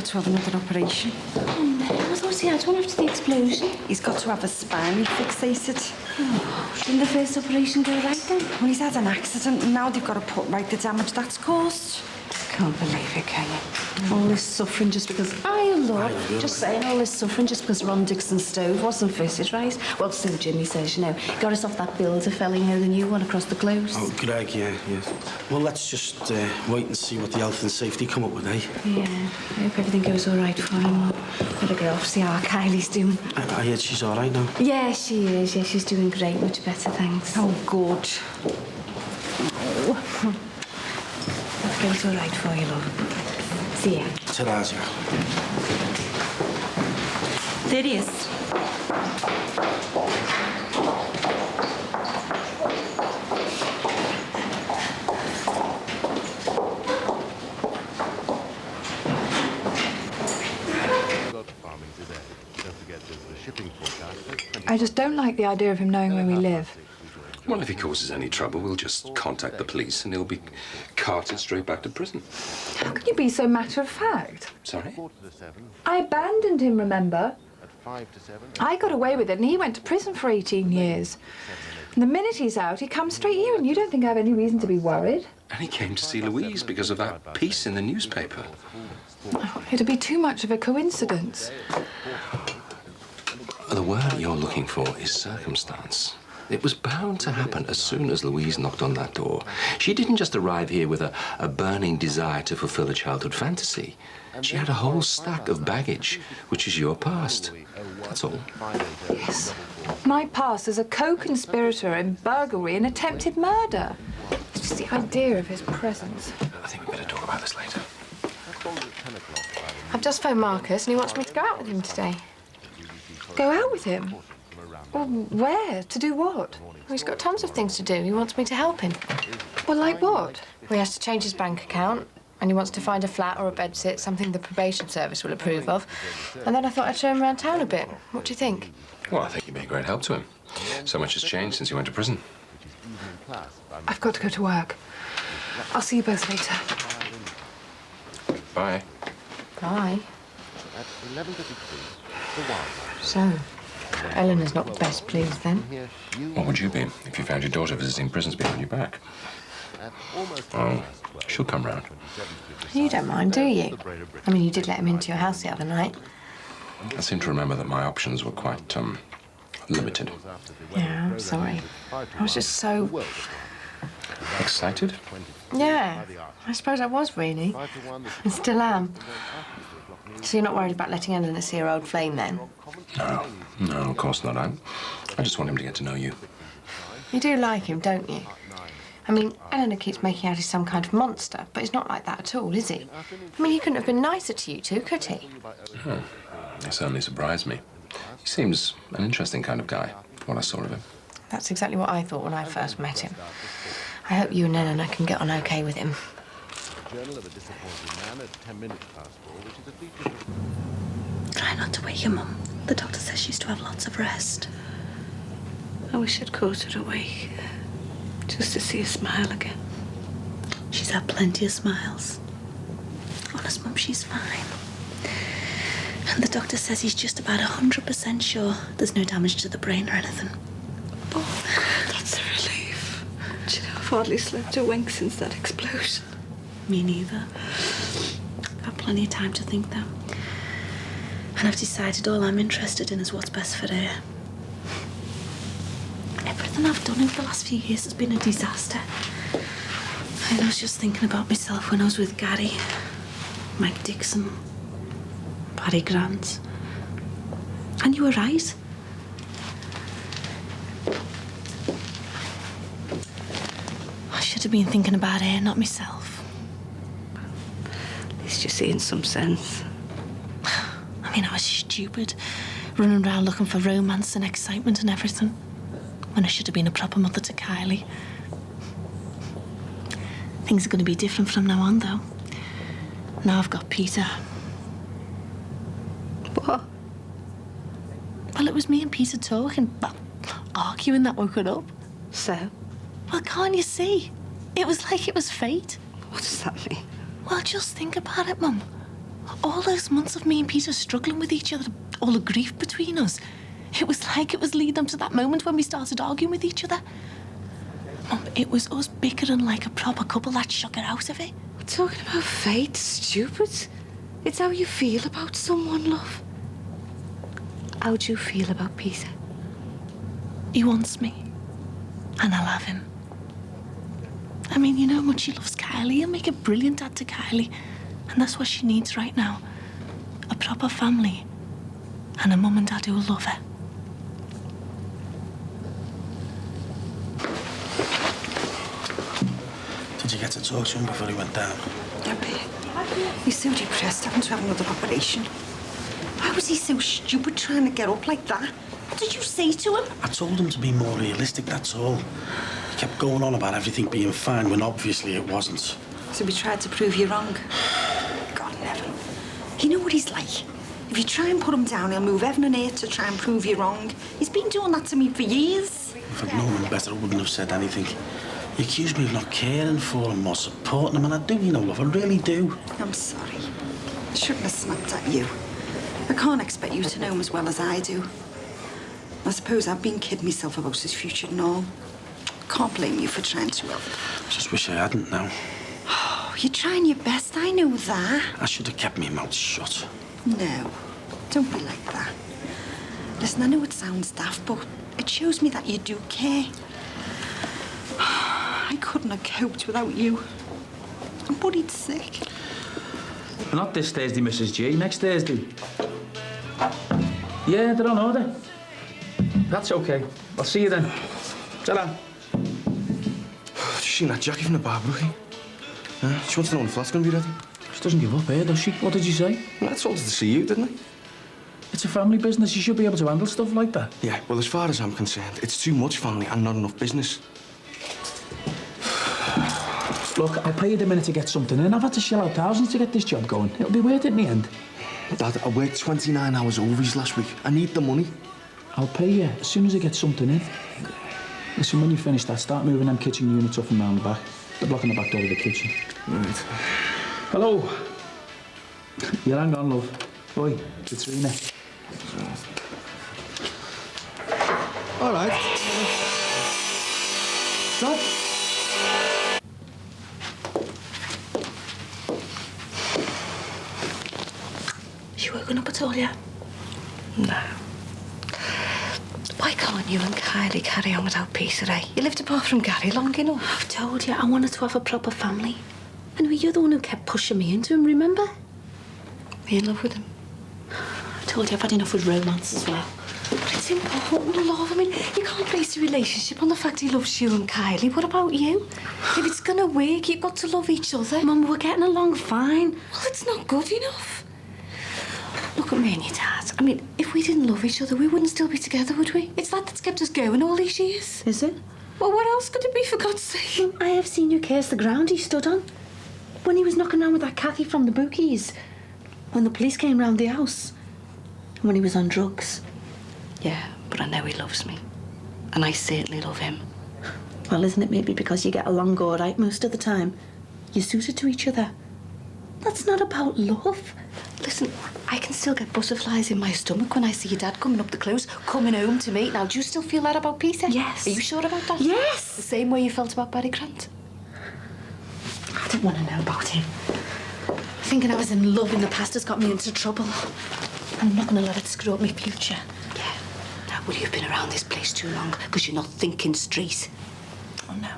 to have another operation. Oh, no. I thought he had one after the explosion. He's got to have a spine fixated. Oh, didn't the first operation go right then? Well, he's had an accident and now they've got to put right the damage that's caused. Can't believe it, can you? All this suffering just because... just saying, all this suffering just because Ron Dixon's stove wasn't fitted right. Well, so Jimmy says, you know, got us off that builder fella, you know, the new one across the close. Oh, Greg, yeah. Well, let's just wait and see what the health and safety come up with, eh? Yeah, I hope everything goes all right for him. Gotta go off, see how Kylie's doing. I heard she's all right now. Yeah, she is. Yeah, she's doing great. Much better, thanks. Oh, good. Oh. That goes all right for you, love. See ya. Ta-ra's, yeah. There he is. I just don't like the idea of him knowing where we live. Well, if he causes any trouble, we'll just contact the police and he'll be carted straight back to prison. How can you be so matter-of-fact? Sorry? I abandoned him, remember? I got away with it and he went to prison for 18 years. And the minute he's out, he comes straight here and you don't think I have any reason to be worried? And he came to see Louise because of that piece in the newspaper. Oh, it'd be too much of a coincidence. The word you're looking for is circumstance. It was bound to happen as soon as Louise knocked on that door. She didn't just arrive here with a burning desire to fulfill a childhood fantasy. She had a whole stack of baggage, which is your past. That's all. Yes. My past as a co-conspirator in burglary and attempted murder. It's just the idea of his presence. I think we better talk about this later. I've just phoned Marcus and he wants me to go out with him today. Go out with him? Well, where? To do what? Well, he's got tons of things to do. He wants me to help him. Well, like what? Well, he has to change his bank account and he wants to find a flat or a bedsit, something the probation service will approve of. And then I thought I'd show him around town a bit. What do you think? Well, I think you'd be a great help to him. So much has changed since he went to prison. I've got to go to work. I'll see you both later. Bye. Bye. So, Eleanor's not best pleased then. What would you be if you found your daughter visiting prisons behind your back? Oh, she'll come round. You don't mind, do you? I mean, you did let him into your house the other night. I seem to remember that my options were quite, limited. Yeah, I'm sorry. I was just so... Excited? Yeah, I suppose I was, really. And still am. So you're not worried about letting Eleanor see her old flame, then? No, of course not. I just want him to get to know you. You do like him, don't you? I mean, Eleanor keeps making out he's some kind of monster, but he's not like that at all, is he? I mean, he couldn't have been nicer to you two, could he? He certainly surprised me. He seems an interesting kind of guy, from what I saw of him. That's exactly what I thought when I first met him. I hope you and Eleanor can get on OK with him. Try not to wake her, Mum. The doctor says she's to have lots of rest. I wish I'd caught her awake, just to see her smile again. She's had plenty of smiles. Honest, Mum, she's fine. And the doctor says he's just about 100% sure there's no damage to the brain or anything. Oh, that's a relief. Do you know, I've hardly slept a wink since that explosion. Me neither. I've had plenty of time to think, though. And I've decided all I'm interested in is what's best for her. Everything I've done over the last few years has been a disaster. And I was just thinking about myself when I was with Gary, Mike Dixon, Barry Grant. And you were right. I should have been thinking about her, not myself. At least you're seeing some sense. I mean, I was stupid, running around looking for romance and excitement and everything, when I should have been a proper mother to Kylie. Things are going to be different from now on, though. Now I've got Peter. What? Well, it was me and Peter talking, well, arguing that woke it up. So? Well, can't you see? It was like it was fate. What does that mean? Well, just think about it, Mum. All those months of me and Peter struggling with each other, all the grief between us, it was like it was leading up to that moment when we started arguing with each other. Mum, it was us bickering like a proper couple that shook her out of it. Talking about fate, stupid. It's how you feel about someone, love. How do you feel about Peter? He wants me, and I'll have him. I mean, you know how much he loves Kylie. He'll make a brilliant dad to Kylie. And that's what she needs right now. A proper family. And a mum and dad who will love her. Did you get to talk to him before he went down? Yeah, but he's so depressed having to have another operation. Why was he so stupid trying to get up like that? What did you say to him? I told him to be more realistic, that's all. He kept going on about everything being fine when obviously it wasn't. So we tried to prove you wrong. God in heaven. You know what he's like. If you try and put him down, he'll move heaven and earth to try and prove you wrong. He's been doing that to me for years. If I'd known him better, I wouldn't have said anything. He accused me of not caring for him or supporting him, and I do, you know, love, I really do. I'm sorry. I shouldn't have snapped at you. I can't expect you to know him as well as I do. I suppose I've been kidding myself about his future and all. Can't blame you for trying to help. Just wish I hadn't now. Oh, you're trying your best, I know that. I should have kept my mouth shut. No, don't be like that. Listen, I know it sounds daft, but it shows me that you do care. I couldn't have coped without you. I'm worried sick. Not this Thursday, Mrs. G. Next Thursday. Yeah, they're on order. That's okay. I'll see you then. Ta-ra. Just seen that Jackie from the bar, Brookie. She wants to know when the flat's going to be ready. She doesn't give up here, does she? What did you say? Well, I told her to see you, didn't I? It's a family business. You should be able to handle stuff like that. Yeah, well, as far as I'm concerned, it's too much family and not enough business. Look, I'll pay you the minute to get something in. I've had to shell out thousands to get this job going. It'll be worth it in the end. Dad, I worked 29 hours overs last week. I need the money. I'll pay you as soon as I get something in. Listen, when you finish that, start moving them kitchen units up and round the back. They're blocking the back door of the kitchen. Right. Hello. You hang on, love. Oi, it's Rena. All right. Dad? She woken up at all yet? No. Why can't you and Kylie carry on without Peter, eh? You lived apart from Gary long enough. I've told you, I wanted to have a proper family. Anyway, you're the one who kept pushing me into him, remember? Were you in love with him? I told you I've had enough with romance as well. But it's important, love. I mean, you can't base a relationship on the fact he loves you and Kylie. What about you? If it's gonna work, you've got to love each other. Mum, we're getting along fine. Well, it's not good enough. Look at me and your dad. I mean, if we didn't love each other, we wouldn't still be together, would we? It's that that's kept us going all these years. Is it? Well, what else could it be, for God's sake? Mum, I have seen you curse the ground he stood on. When he was knocking around with that Kathy from the bookies. When the police came round the house. And when he was on drugs. Yeah, but I know he loves me. And I certainly love him. Well, isn't it maybe because you get along all right most of the time? You're suited to each other. That's not about love. Listen, I can still get butterflies in my stomach when I see your dad coming up the close, coming home to me. Now, do you still feel that about Peter? Yes. Are you sure about that? Yes. The same way you felt about Barry Grant? I don't want to know about him. Thinking I was in love in the past has got me into trouble. I'm not going to let it screw up my future. Yeah. Now, well, you've been around this place too long because you're not thinking straight. Oh, no.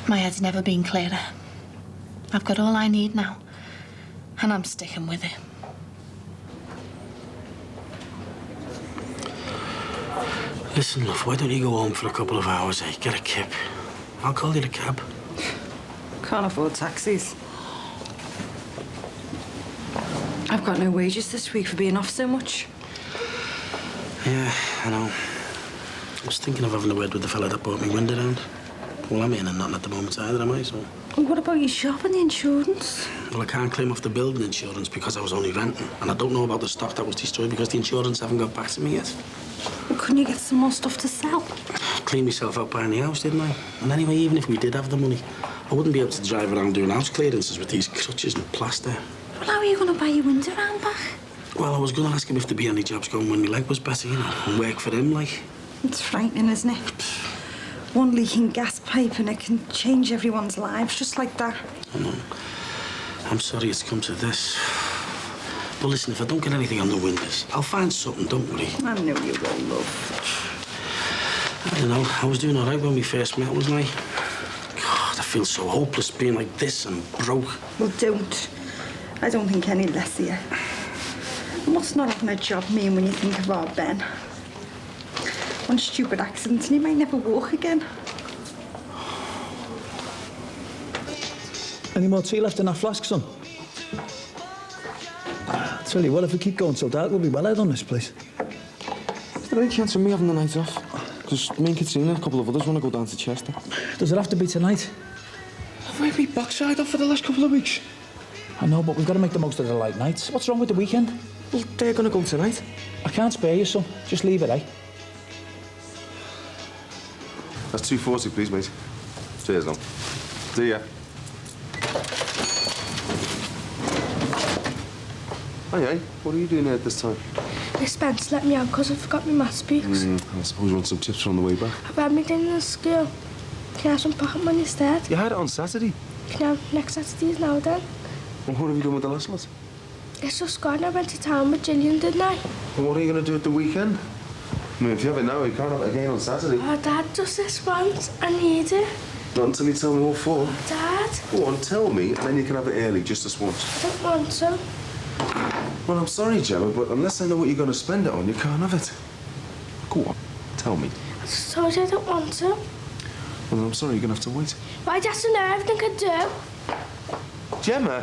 My head's never been clearer. I've got all I need now. And I'm sticking with it. Listen, love, why don't you go home for a couple of hours, eh? Get a kip. I'll call you the cab. Can't afford taxis. I've got no wages this week for being off so much. Yeah, I know. I was thinking of having a word with the fella that bought me window round. Well, I'm earning nothing at the moment either, am I? So. And what about your shop and the insurance? Well, I can't claim off the building insurance because I was only renting. And I don't know about the stock that was destroyed because the insurance haven't got back to me yet. Well, couldn't you get some more stuff to sell? Cleaned myself out buying the house, didn't I? And anyway, even if we did have the money, I wouldn't be able to drive around doing house clearances with these crutches and plaster. Well, how are you going to buy your window round back? Well, I was going to ask him if there'd be any jobs going when my leg was better, you know, and work for him, like. It's frightening, isn't it? One leaking gas pipe and it can change everyone's lives just like that. I know. I'm sorry it's come to this. But listen, if I don't get anything on the windows, I'll find something, don't worry. I know you will, love. I don't know. I was doing all right when we first met, wasn't I? God, I feel so hopeless being like this and broke. Well, don't. I don't think any less of you. And what's not having a job mean when you think of our Ben? One stupid accident and he might never walk again. Any more tea left in that flask, son? Tell you what, if we keep going till dark, we'll be well out on this place. Is there any chance of me having the night off? Because me and Katrina and a couple of others want to go down to Chester. Does it have to be tonight? Have we been backside off for the last couple of weeks? I know, but we've got to make the most of the light nights. What's wrong with the weekend? Well, they're going to go tonight. I can't spare you, son. Just leave it, eh? That's 240, please, mate. Cheers, now. See ya. Hey, what are you doing here at this time? Miss Spence let me out because I forgot my maths books. I suppose you want some tips on the way back. I've had me dinner in school. Can I have some pocket money instead? You had it on Saturday. Can I have next Saturday's now then? Well, what have you done with the last lot? It's just gone. I went to town with Gillian, didn't I? Well, what are you going to do at the weekend? I mean, if you have it now, you can't have it again on Saturday. Oh, Dad, just this once. I need it. Not until you tell me what for. Dad. Go on, tell me, and then you can have it early, just this once. I don't want to. Well, I'm sorry, Gemma, but unless I know what you're going to spend it on, you can't have it. Go on, tell me. I just told you I don't want to. Well, I'm sorry, you're going to have to wait. But I just know everything I do. Gemma!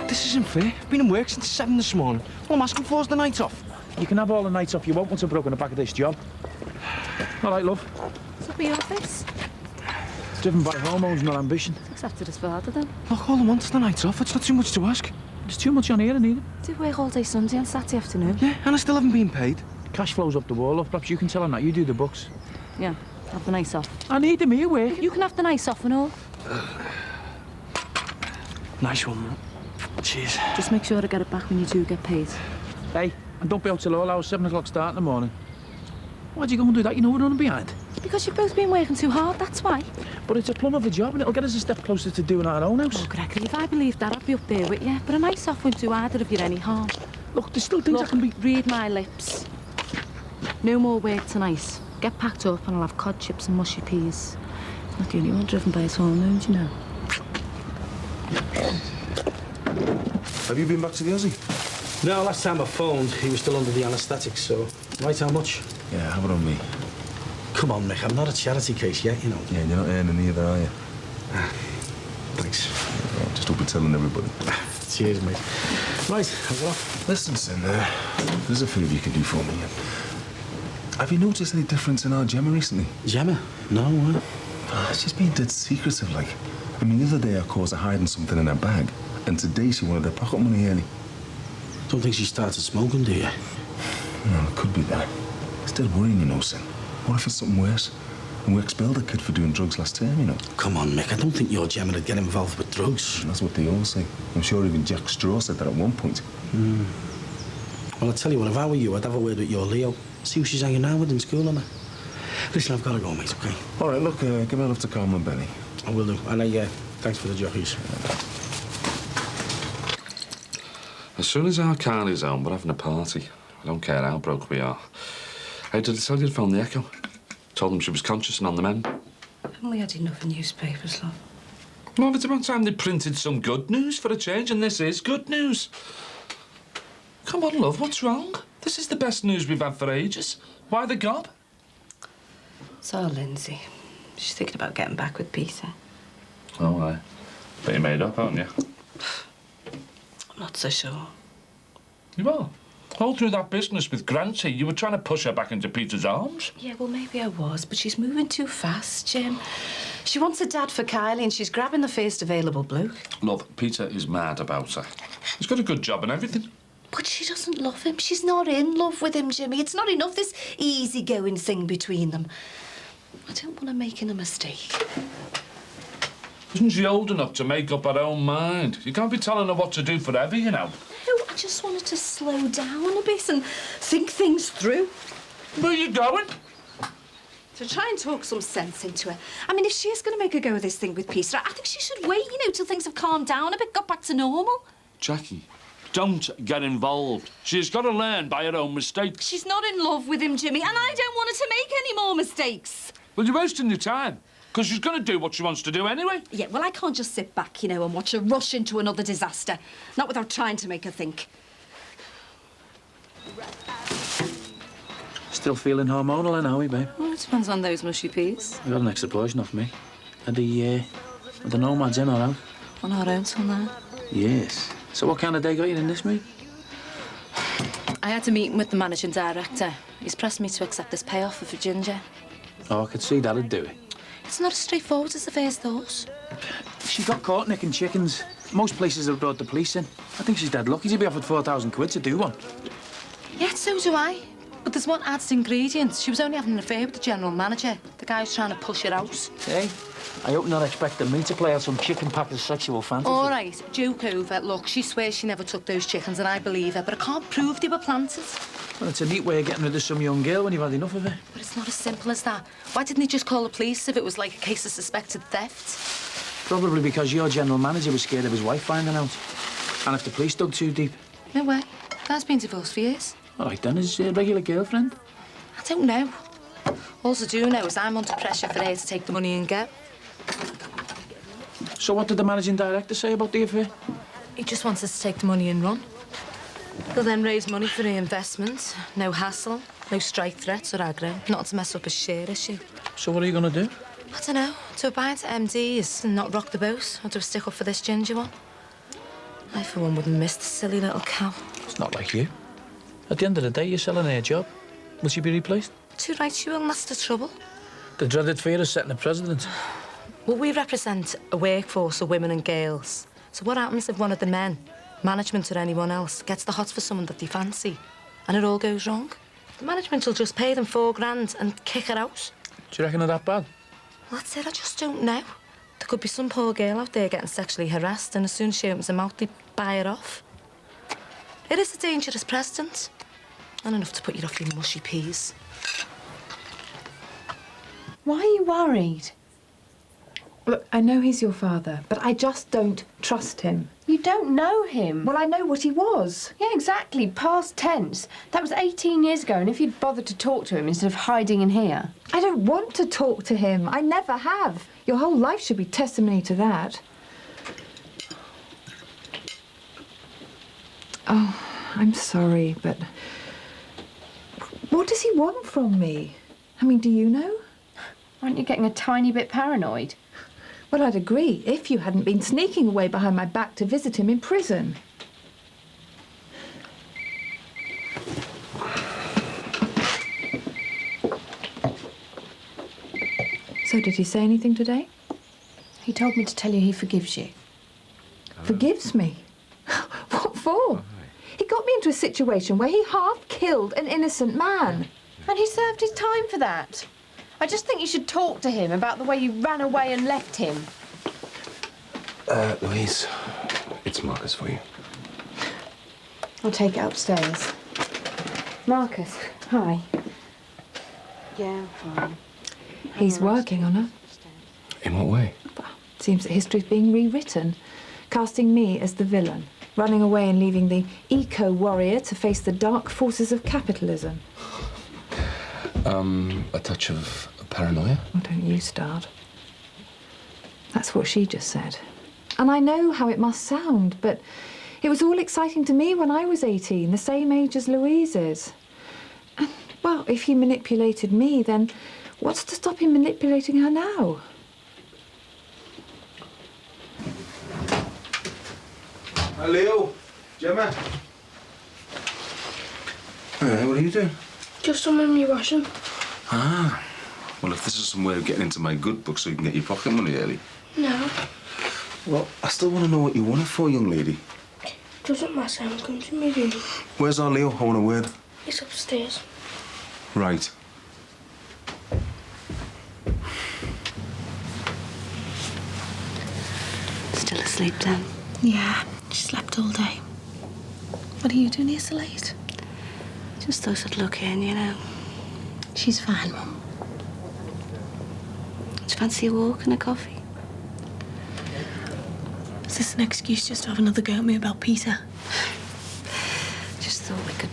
This isn't fair. I've been in work since 7 this morning. All I'm asking for is the night off. You can have all the nights off you want once I've broken the back of this job. All right, love. What's up with your face? It's driven by hormones, not ambition. It's accepted as father then. Look, all I want is the night off. It's not too much to ask. There's too much on here, Anita. Do work all day Sunday and Saturday afternoon. Yeah, and I still haven't been paid. Cash flows up the wall, love. Perhaps you can tell him that. You do the books. Yeah, have the nights off. I need him here, work. You can have the nights off and all. Nice one, man. Cheers. Just make sure I get it back when you do get paid. Hey, and don't be out till all hours, 7 o'clock start in the morning. Why'd you go and do that? You know we're running behind. Because you've both been working too hard, that's why. But it's a plum of a job and it'll get us a step closer to doing our own house. Oh, Gregory, if I believed that, I'd be up there with you. But a nights off won't do either of you any harm. Look, there's still things I can be... read my lips. No more work tonight. Get packed up and I'll have cod chips and mushy peas. Not the only one driven by his hormones, you know. Have you been back to the Aussie? No, last time I phoned, he was still under the anaesthetic, so... Right, how much? Yeah, have it on me. Come on, Mick, I'm not a charity case yet, you know. Yeah, you're not earning either, are you? Thanks. Yeah, just hope you're telling everybody. Cheers, mate. Right, I'll go off. Listen, son, there's a favour you can do for me. Have you noticed any difference in our Gemma recently? Gemma? No, She's been dead secretive, like. I mean, the other day I caused her hiding something in her bag, and today she wanted her pocket money early. Don't think she started smoking, do you? No, it could be that. Still worrying, you know, son. What if it's something worse? And we expelled a kid for doing drugs last term, you know. Come on, Mick, I don't think your Gemma would get involved with drugs. And that's what they all say. I'm sure even Jack Straw said that at one point. Well, I'll tell you what, if I were you, I'd have a word with your Leo. See who she's hanging out with in school, and listen, I've got to go, mate, OK? All right, look, give my love to Carmen and Benny. I will do. And thanks for the jockeys. As soon as our car is home, we're having a party. I don't care how broke we are. Hey, did I tell you to phone the Echo? Told them she was conscious and on the mend. Haven't we had enough newspapers, love? Well, it's about time they printed some good news for a change, and this is good news. Come on, love, what's wrong? This is the best news we've had for ages. Why the gob? So, Lindsay, she's thinking about getting back with Peter. Oh, aye. But you made up, haven't you? I'm not so sure. You are. All through that business with Granty, you were trying to push her back into Peter's arms. Yeah, well, maybe I was, but she's moving too fast, Jim. She wants a dad for Kylie and she's grabbing the first available bloke. Love, Peter is mad about her. He's got a good job and everything. But she doesn't love him. She's not in love with him, Jimmy. It's not enough, this easygoing thing between them. I don't want her making a mistake. Isn't she old enough to make up her own mind? You can't be telling her what to do forever, you know. No, I just wanted to slow down a bit and think things through. Where are you going? To try and talk some sense into her. I mean, if she is going to make a go of this thing with Peter, I think she should wait, you know, till things have calmed down a bit, got back to normal. Jackie, don't get involved. She's got to learn by her own mistakes. She's not in love with him, Jimmy, and I don't want her to make any more mistakes. Well, you're wasting your time, because she's going to do what she wants to do anyway. Yeah, well, I can't just sit back, you know, and watch her rush into another disaster. Not without trying to make her think. Still feeling hormonal, are we, babe? Well, it depends on those mushy peas. We got an extra portion off me. Are the nomads in or out? On our own till now. Yes. So what kind of day got you in this, mate? I had a meeting with the managing director. He's pressed me to accept this payoff for Ginger. Oh, I could see that'd do it. It's not as straightforward as the first thought. She got caught nicking chickens. Most places have brought the police in. I think she's dead lucky to be offered 4,000 quid to do one. Yeah, so do I. But there's one added ingredient. She was only having an affair with the general manager. The guy who's trying to push her out. Hey, I hope not expecting me to play out some chicken packer's sexual fantasy. All right, joke over. Look, she swears she never took those chickens and I believe her, but I can't prove they were planted. Well, it's a neat way of getting rid of some young girl when you've had enough of her. But it's not as simple as that. Why didn't he just call the police if it was like a case of suspected theft? Probably because your general manager was scared of his wife finding out. And if the police dug too deep. No way. Guy's been divorced for years. All right, then, his regular girlfriend. I don't know. All I do know is I'm under pressure for her to take the money and go. So what did the managing director say about the affair? He just wants us to take the money and run. He'll then raise money for reinvestment. No hassle, no strike threats or aggro. Not to mess up his share issue. So what are you going to do? I don't know. To abide to MDs and not rock the boat, or to stick up for this Ginger one. I, for one, wouldn't miss the silly little cow. It's not like you. At the end of the day, you're selling her a job. Will she be replaced? Too right she will, and that's the trouble. The dreaded fear of setting the president. Well, we represent a workforce of women and girls. So what happens if one of the men, management or anyone else, gets the hots for someone that they fancy, and it all goes wrong? The management will just pay them $4,000 and kick her out. Do you reckon they're that bad? Well, that's it, I just don't know. There could be some poor girl out there getting sexually harassed, and as soon as she opens her mouth, they buy her off. It is a dangerous precedent. And enough to put you off your mushy peas. Why are you worried? Look, I know he's your father, but I just don't trust him. You don't know him. Well, I know what he was. Yeah, exactly. Past tense. That was 18 years ago, and if you'd bothered to talk to him instead of hiding in here. I don't want to talk to him. I never have. Your whole life should be testimony to that. Oh, I'm sorry, but... What does he want from me? I mean, do you know? Aren't you getting a tiny bit paranoid? Well, I'd agree if you hadn't been sneaking away behind my back to visit him in prison. So did he say anything today? He told me to tell you he forgives you. Forgives me? What for? He got me into a situation where he half killed an innocent man. And he served his time for that. I just think you should talk to him about the way you ran away and left him. Louise, it's Marcus for you. I'll take it upstairs. Marcus, hi. Yeah, I'm fine. He's working on her. In what way? Seems that history's being rewritten, casting me as the villain, running away and leaving the eco-warrior to face the dark forces of capitalism. A touch of paranoia? Oh, don't you start. That's what she just said. And I know how it must sound, but it was all exciting to me when I was 18, the same age as Louise is. And, well, if he manipulated me, then what's to stop him manipulating her now? Hi, Leo. Gemma. What are you doing? Just some in my washing. Ah. Well, if this is some way of getting into my good book so you can get your pocket money early. No, Well, I still want to know what you want it for, young lady. doesn't matter. I'm going to my room. Where's our Leo? I want a word. It's upstairs. Right. Still asleep, then? Yeah, she slept all day. What are you doing here so late? Just thought I'd look in, you know. She's fine, Mum. Do you fancy a walk and a coffee? Is this an excuse just to have another go at me about Peter? Just thought we could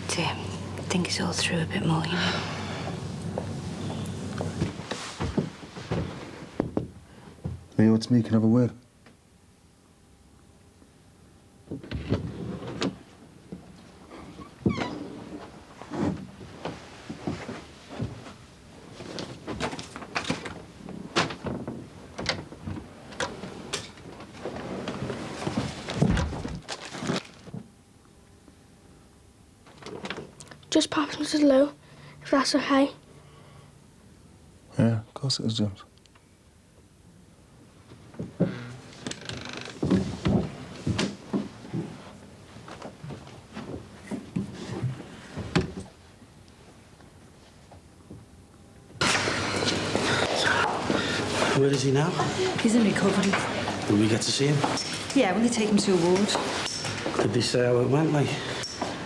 think it all through a bit more, you know. Leo, it's me. Can I have a word? Just pop into the low, if that's okay. Yeah, of course it is, James. Where is he now? He's in recovery. Will we get to see him? Yeah, when they take him to a ward. Did they say how it went, like?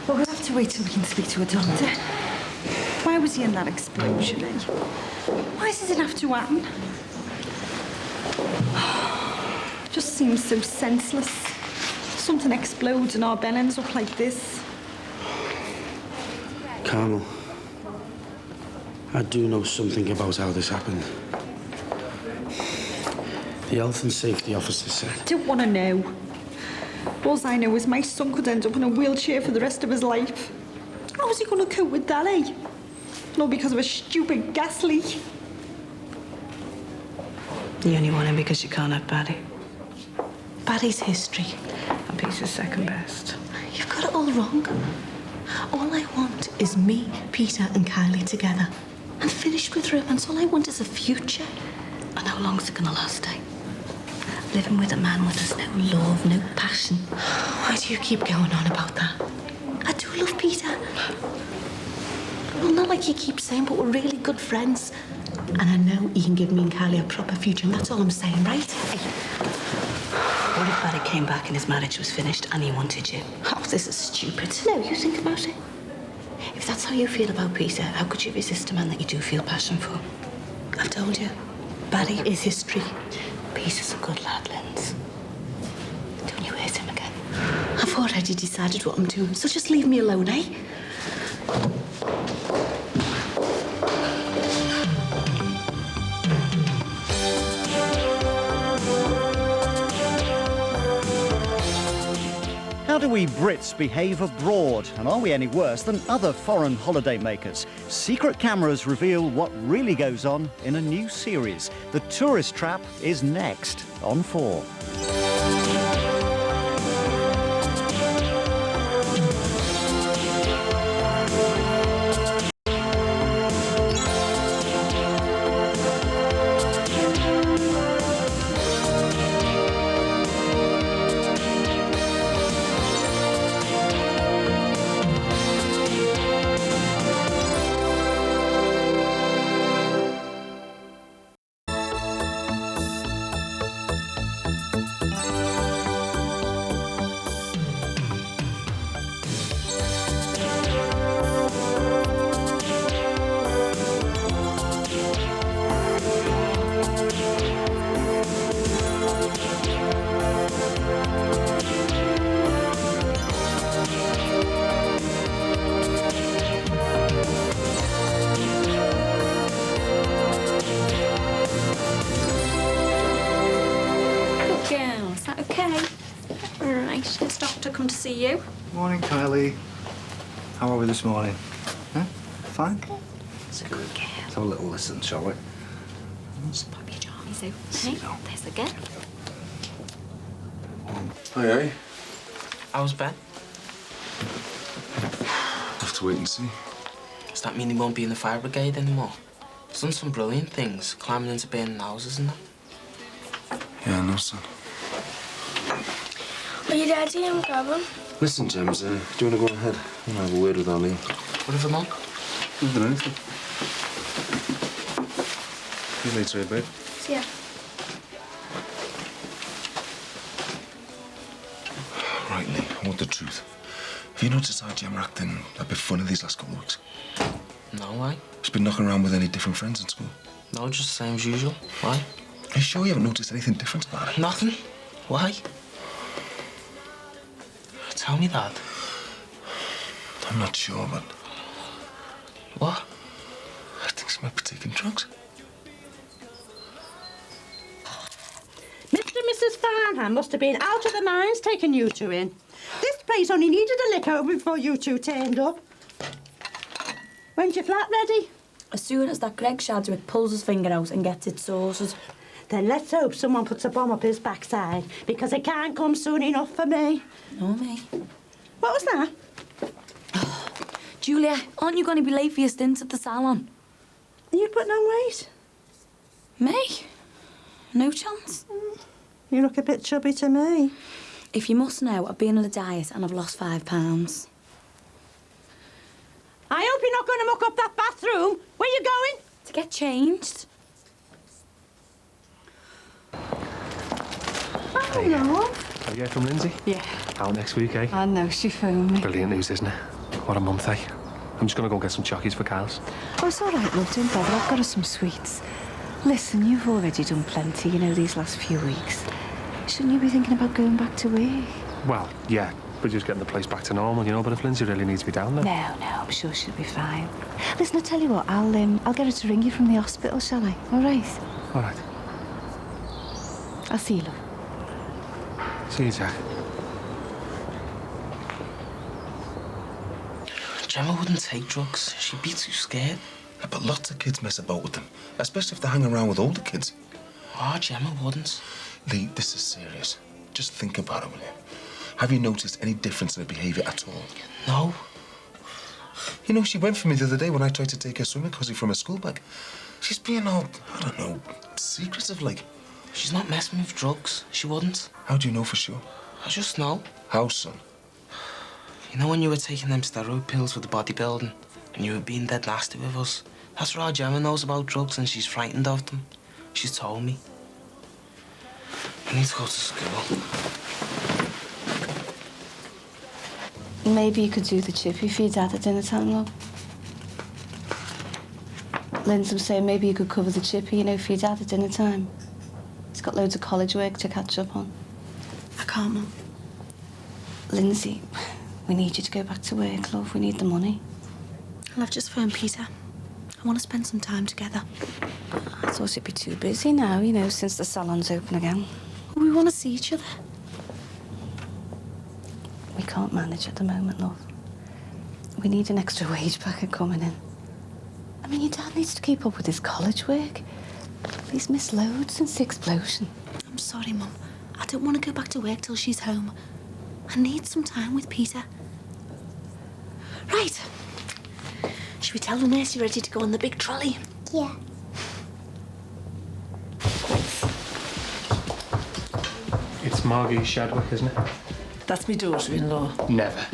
Well, we'll have to wait till we can speak to a doctor. Why was he in that explosion, eh? Why does it have to happen? Just seems so senseless. Something explodes and our Ben ends up like this. Carmel, I do know something about how this happened. The health and safety officer said. I don't want to know. All I know is my son could end up in a wheelchair for the rest of his life. How is he going to cope with that, eh? Not because of a stupid gas leak. You only want him because you can't have Barry. Barry's history. And Peter's second best. You've got it all wrong. All I want is me, Peter and Kylie together. I'm finished with romance. All I want is a future. And how long's it gonna last, eh? Living with a man where there's no love, no passion. Why do you keep going on about that? I do love Peter. Well, not like you keep saying, but we're really good friends. And I know he can give me and Kylie a proper future, and that's all I'm saying, right? Hey, what if Barry came back and his marriage was finished and he wanted you? Oh, this is stupid. No, you think about it. If that's how you feel about Peter, how could you resist a man that you do feel passion for? I've told you, Barry is history. Peter's a good lad, Linz. Don't you hate him again? I've already decided what I'm doing, so just leave me alone, eh? How do we Brits behave abroad? And are we any worse than other foreign holidaymakers? Secret cameras reveal what really goes on in a new series. The Tourist Trap is next on 4. Come to see you. Morning, Kylie. How are we this morning? Huh? Fine? It's a good girl. Let's have a little listen, shall we? Just pop your jammies out. Hey, there's the girl. Aye, aye. How's Ben? Have to wait and see. Does that mean he won't be in the fire brigade anymore? He's done some brilliant things, climbing into burning houses and that. Yeah, I know, son. Are you ready? I'm grabbing. Listen, James, do you want to go ahead and have a word with Arlene? Whatever, Mum. Nothing, anything. See you later, babe. See ya. Right, Lee, I want the truth. Have you noticed how Gemma acting a bit funny these last couple of weeks? No, why? She's been knocking around with any different friends in school? No, just the same as usual. Why? Are you sure you haven't noticed anything different about her? Nothing. Why? Tell me, Dad. I'm not sure, but... What? I think she might be taking drugs. Mr. and Mrs. Farnham must have been out of their minds taking you two in. This place only needed a lick over before you two turned up. When's your flat ready? As soon as that Greg Shadwick pulls his finger out and gets it sorted. Then let's hope someone puts a bomb up his backside, because it can't come soon enough for me. No, me. What was that? Julia, aren't you going to be late for your stint at the salon? Are you putting on weight? Me? No chance. You look a bit chubby to me. If you must know, I've been on a diet and I've lost 5 pounds. I hope you're not going to muck up that bathroom. Where you going? To get changed. Hello. Have you heard from Lindsay? Yeah. Out next week, eh? I know, she phoned me. Brilliant news, isn't it? What a month, eh? I'm just going to go and get some chockies for Kyle's. Oh, it's all right, love, don't bother. I've got her some sweets. Listen, you've already done plenty, you know, these last few weeks. Shouldn't you be thinking about going back to work? Well, yeah, we're just getting the place back to normal, you know, but if Lindsay really needs me down there... No, I'm sure she'll be fine. Listen, I tell you what, I'll get her to ring you from the hospital, shall I? All right? All right. I'll see you, love. See you, Jack. Gemma wouldn't take drugs. She'd be too scared. Yeah, but lots of kids mess about with them, especially if they hang around with older kids. Oh, Gemma wouldn't. Lee, this is serious. Just think about it, will you? Have you noticed any difference in her behaviour at all? No. You know, she went for me the other day when I tried to take her swimming costume from her school bag. She's being all, I don't know, secretive like. She's not messing with drugs. She wouldn't. How do you know for sure? I just know. How, son? You know when you were taking them steroid pills for the bodybuilding and you were being dead nasty with us? That's why Gemma knows about drugs and she's frightened of them. She's told me. I need to go to school. Maybe you could do the chippy for your dad at dinner time, love. Lynn's was saying maybe you could cover the chippy, you know, for your dad at dinner time. He's got loads of college work to catch up on. I can't, Mum. Lindsay, we need you to go back to work, love. We need the money. Well, I've just phoned Peter. I want to spend some time together. I thought you'd be too busy now, you know, since the salon's open again. We want to see each other. We can't manage at the moment, love. We need an extra wage packet coming in. I mean, your dad needs to keep up with his college work. He's missed loads since the explosion. I'm sorry, Mum. I don't want to go back to work till she's home. I need some time with Peter. Right. Should we tell the nurse you're ready to go on the big trolley? Yeah. It's Margie Shadwick, isn't it? That's my daughter-in-law. Never.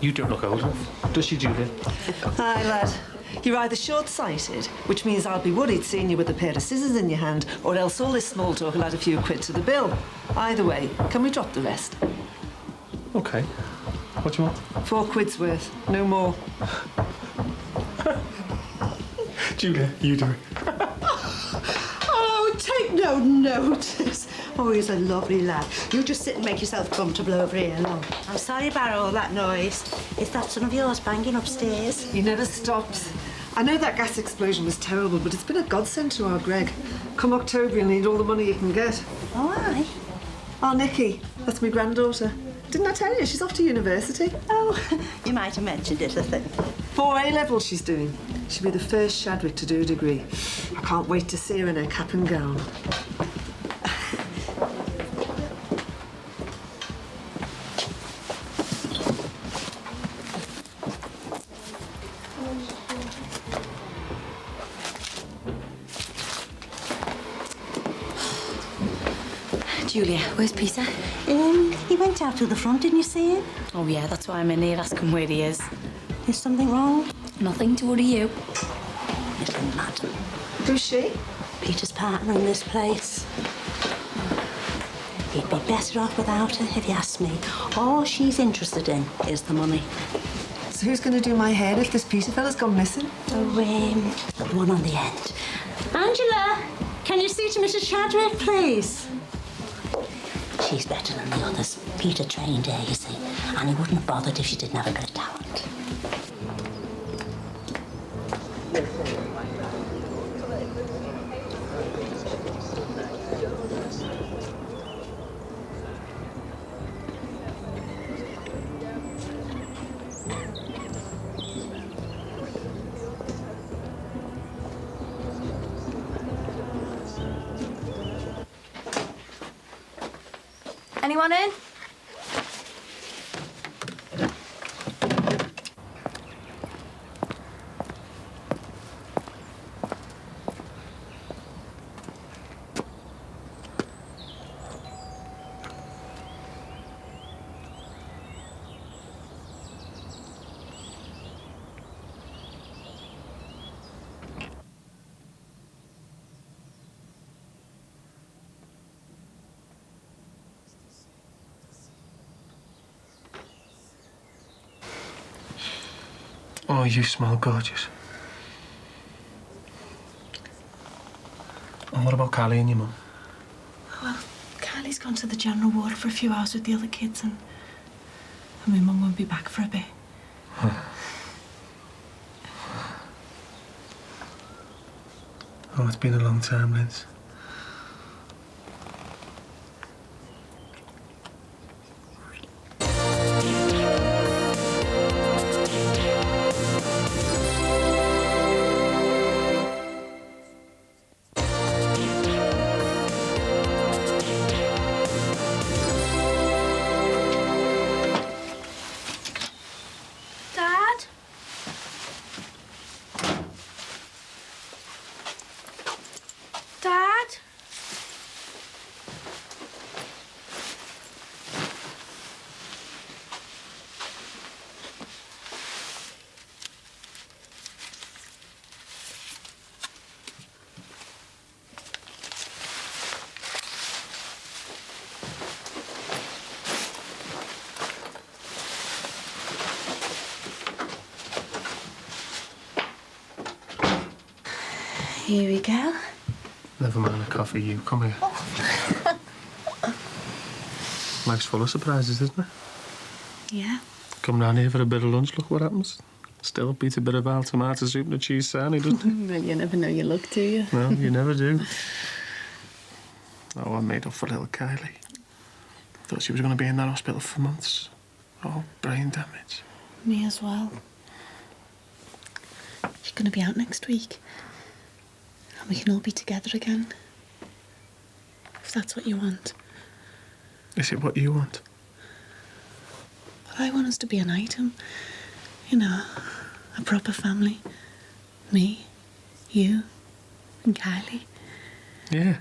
You don't look old enough. Does she, Julia? Hi, lad. You're either short-sighted, which means I'll be worried seeing you with a pair of scissors in your hand, or else all this small talk will add a few quid to the bill. Either way, can we drop the rest? OK. What do you want? 4 quid's worth, no more. Julia, you do it. Oh, take no notice. Oh, he's a lovely lad. You just sit and make yourself comfortable over here, love. I'm sorry about all that noise. Is that son of yours banging upstairs? He never stops. I know that gas explosion was terrible, but it's been a godsend to our Greg. Come October, you'll need all the money you can get. Oh, aye. Oh, Nikki, that's my granddaughter. Didn't I tell you? She's off to university. Oh, you might have mentioned it, I think. 4 A-levels she's doing. She'll be the first Shadwick to do a degree. I can't wait to see her in her cap and gown. Julia, where's Peter? He went out to the front, didn't you see him? Oh, yeah, that's why I'm in here asking where he is. Is something wrong? Nothing to worry you. Little madam. Who's she? Peter's partner in this place. He'd be better off without her, if you ask me. All she's interested in is the money. So who's going to do my hair if this Peter fella's gone missing? The one on the end. Angela, can you see to Mrs. Chadwick, please? She's better than the others. Peter trained her, you see, and he wouldn't have bothered if she didn't have a bit of talent. Anyone in? Oh, you smell gorgeous. And what about Callie and your mum? Well, Kylie's gone to the general ward for a few hours with the other kids and my mum won't be back for a bit. Oh, it's been a long time, Liz. Dad? Dad? Here we go. Never mind a coffee, you. Come here. Life's full of surprises, isn't it? Yeah. Come round here for a bit of lunch, look what happens. Still beats a bit of al tomato soup and a cheese sarnie, doesn't it? Well, you never know your luck, do you? No, you never do. Oh, I made up for little Kylie. Thought she was going to be in that hospital for months. Oh, brain damage. Me as well. She's going to be out next week. And we can all be together again. If that's what you want. Is it what you want? Well, I want us to be an item. You know, a proper family. Me, you, and Kylie. Yeah.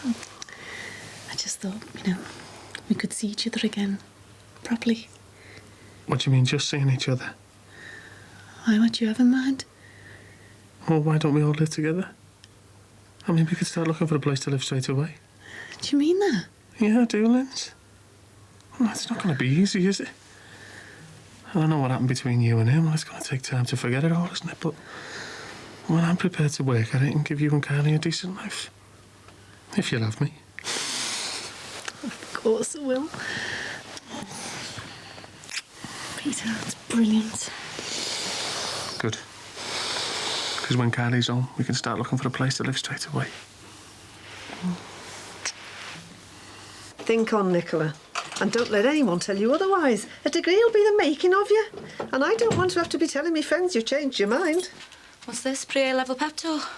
I just thought, you know, we could see each other again. Properly. What do you mean, just seeing each other? Why, what do you have in mind? Well, why don't we all live together? I mean, we could start looking for a place to live straight away. Do you mean that? Yeah, I do, Linz. Well, it's not going to be easy, is it? I don't know what happened between you and him. Well, it's going to take time to forget it all, isn't it? But well, I'm prepared to work at it and give you and Kylie a decent life. If you love me. Of course I will. Peter, that's brilliant. Good. Because when Kylie's home, we can start looking for a place to live straight away. Think on, Nicola. And don't let anyone tell you otherwise. A degree will be the making of you. And I don't want to have to be telling me friends you've changed your mind. What's this, pre-A level pep talk?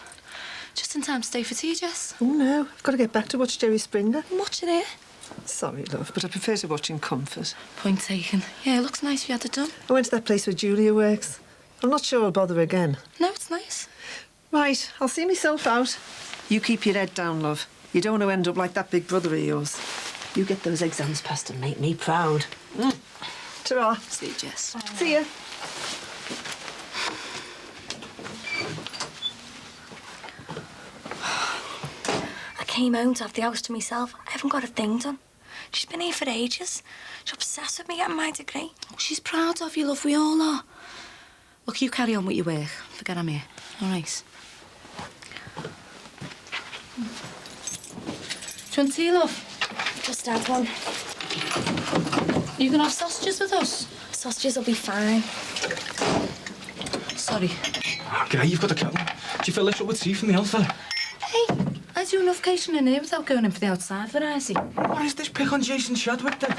Just in time to stay for tea, Jess. Oh, no. I've got to get back to watch Jerry Springer. I'm watching it. Sorry, love, but I prefer to watch in comfort. Point taken. Yeah, it looks nice if you had it done. I went to that place where Julia works. I'm not sure I'll bother again. No, it's nice. Right, I'll see myself out. You keep your head down, love. You don't want to end up like that big brother of yours. You get those exams passed and make me proud. Ta-ra. See you, Jess. See ya. I came home to have the house to myself. I haven't got a thing done. She's been here for ages. She's obsessed with me getting my degree. Oh, she's proud of you, love. We all are. Look, you carry on with your work. Forget I'm here. All right. Do you want tea, love? Just had one. You gonna have sausages with us? Sausages will be fine. Sorry. Okay, you've got a kettle. Do you fill this up with tea from the old fella? Hey, I do enough catering in here without going in for the outside variety. What is this pick on Jason Chadwick then?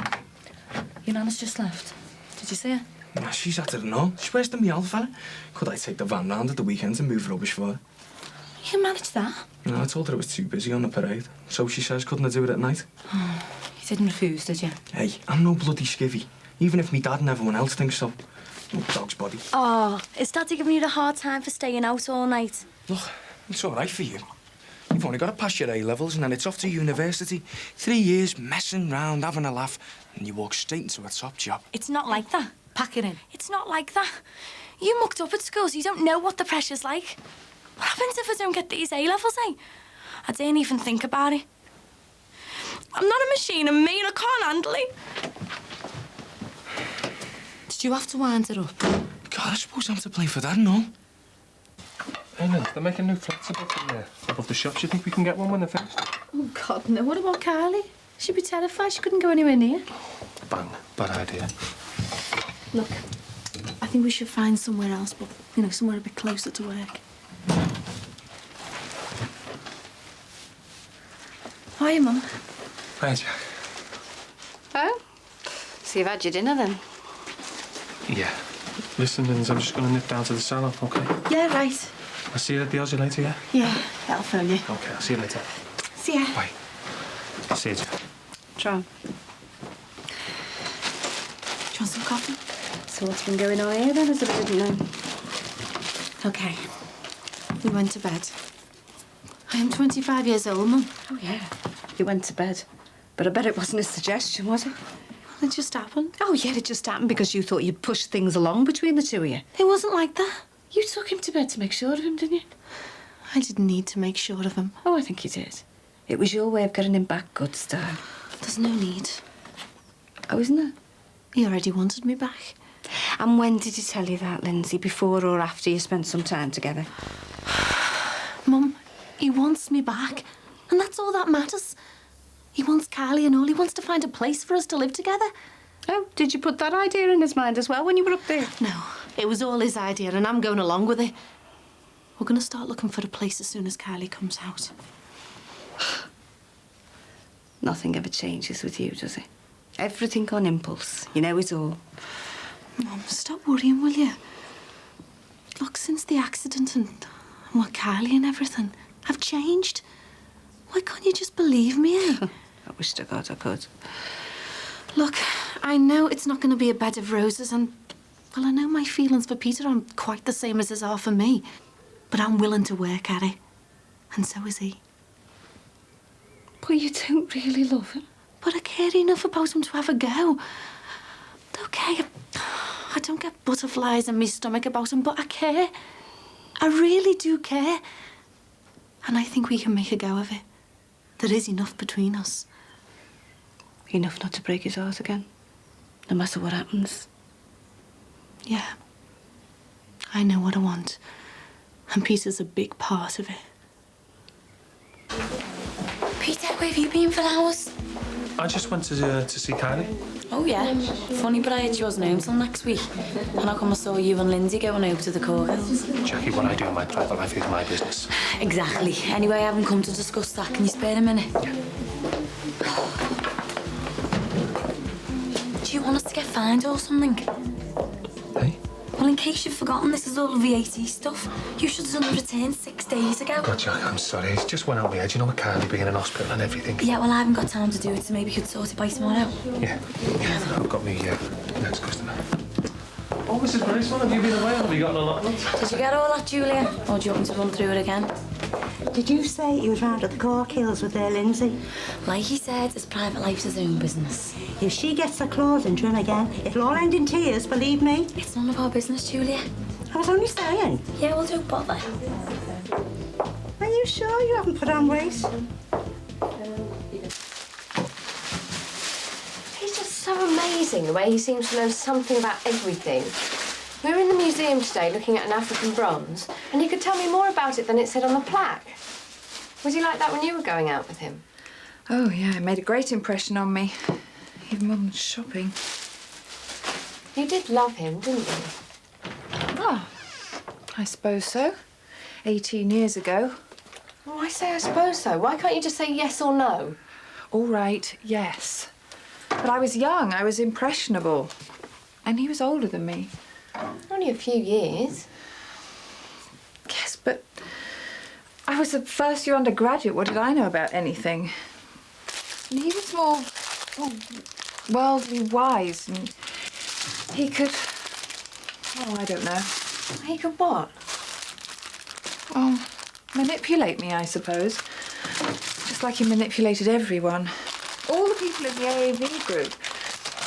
Your nana's just left. Did you see her? Nah, she's at it and all. She wears the Miel fella. Could I take the van round at the weekends and move rubbish for her? You can manage that. No, I told her it was too busy on the parade. So she says, couldn't I do it at night? Oh, you didn't refuse, did you? Hey, I'm no bloody skivvy. Even if me dad and everyone else thinks so. Oh, dog's body. Oh, is Daddy giving you a hard time for staying out all night? Look, it's all right for you. You've only got to pass your A-levels and then it's off to university. 3 years messing round, having a laugh, and you walk straight into a top job. It's not like that. Pack it in. It's not like that. You mucked up at school, so you don't know what the pressure's like. What happens if I don't get these A-levels, eh? I didn't even think about it. I'm not a machine, I'm mean, I can't handle it. Did you have to wind it up? God, I suppose I'm to play for that and all. Hey, Lynn, they're making new flats above the shops. You think we can get one when they're finished? Oh, God, no. What about Carly? She'd be terrified. She couldn't go anywhere near. Bang. Bad idea. Look, I think we should find somewhere else, but, you know, somewhere a bit closer to work. Hiya, Mum. Hi, Jack. Oh? So you've had your dinner then? Yeah. Listen, Linz, I'm just going to nip down to the salon, OK? Yeah, right. I'll see you at the Aussie later, yeah? Yeah, I'll phone you. OK, I'll see you later. See ya. Bye. See you, Jack. Try. Do you want some coffee? So what's been going on here then, as if I didn't know? OK. We went to bed. I am 25 years old, Mum. Oh, yeah. You went to bed. But I bet it wasn't a suggestion, was it? Well, it just happened. Oh, yeah, it just happened because you thought you'd push things along between the two of you. It wasn't like that. You took him to bed to make sure of him, didn't you? I didn't need to make sure of him. Oh, I think you did. It was your way of getting him back good style. There's no need. Oh, isn't there? He already wanted me back. And when did he tell you that, Lindsay? Before or after you spent some time together? Mum, he wants me back. And that's all that matters. He wants Carly and all. He wants to find a place for us to live together. Oh, did you put that idea in his mind as well when you were up there? No, it was all his idea and I'm going along with it. We're going to start looking for a place as soon as Carly comes out. Nothing ever changes with you, does it? Everything on impulse. You know it all. Mum, stop worrying, will you? Look, since the accident and what Carly and everything, I've changed. Why can't you just believe me, eh? I wish to God I could. Look, I know it's not going to be a bed of roses and, well, I know my feelings for Peter aren't quite the same as his are for me. But I'm willing to work at it. And so is he. But you don't really love him. But I care enough about him to have a go. OK, I don't get butterflies in my stomach about him, but I care. I really do care. And I think we can make a go of it. There is enough between us. Enough not to break his heart again, no matter what happens. Yeah. I know what I want. And Peter's a big part of it. Peter, where have you been for hours? I just went to see Kylie. Oh, yeah. Funny, but I heard she wasn't home till next week. And how come I saw you and Lindsay going over to the courthouse? Jackie, what I do in my private life is my business. Exactly. Anyway, I haven't come to discuss that. Can you spare a minute? Yeah. Do you want us to get fined or something? Hey? Well, in case you've forgotten, this is all VAT stuff. You should have done the return 6 days ago. God, Jack, I'm sorry. It just went out my head. You know, with Kylie being in hospital and everything. Yeah, well, I haven't got time to do it, so maybe you could sort it by tomorrow. Yeah. I've got me next customer. Oh, Mrs. Braceman, have you been away? Have you gotten a lot of Did you get all that, Julia? Or do you want me to run through it again? Did you say he was round at the Cork Hills with their Lindsay? Like he said, his private life's his own business. If she gets her claws into him again, it'll all end in tears, believe me. It's none of our business, Julia. I was only saying. Yeah, well, don't bother. Are you sure you haven't put on weight? He's just so amazing, the way he seems to know something about everything. We were in the museum today looking at an African bronze, and he could tell me more about it than it said on the plaque. Was he like that when you were going out with him? Oh, yeah, it made a great impression on me. Even more than shopping. You did love him, didn't you? Oh, I suppose so. 18 years ago. Well, I say I suppose so. Why can't you just say yes or no? All right, yes. But I was young, I was impressionable. And he was older than me. Only a few years. Yes, but I was a first-year undergraduate. What did I know about anything? And he was more worldly wise, and he could... Oh, I don't know. He could what? Well, manipulate me, I suppose. Just like he manipulated everyone. All the people in the AAV group.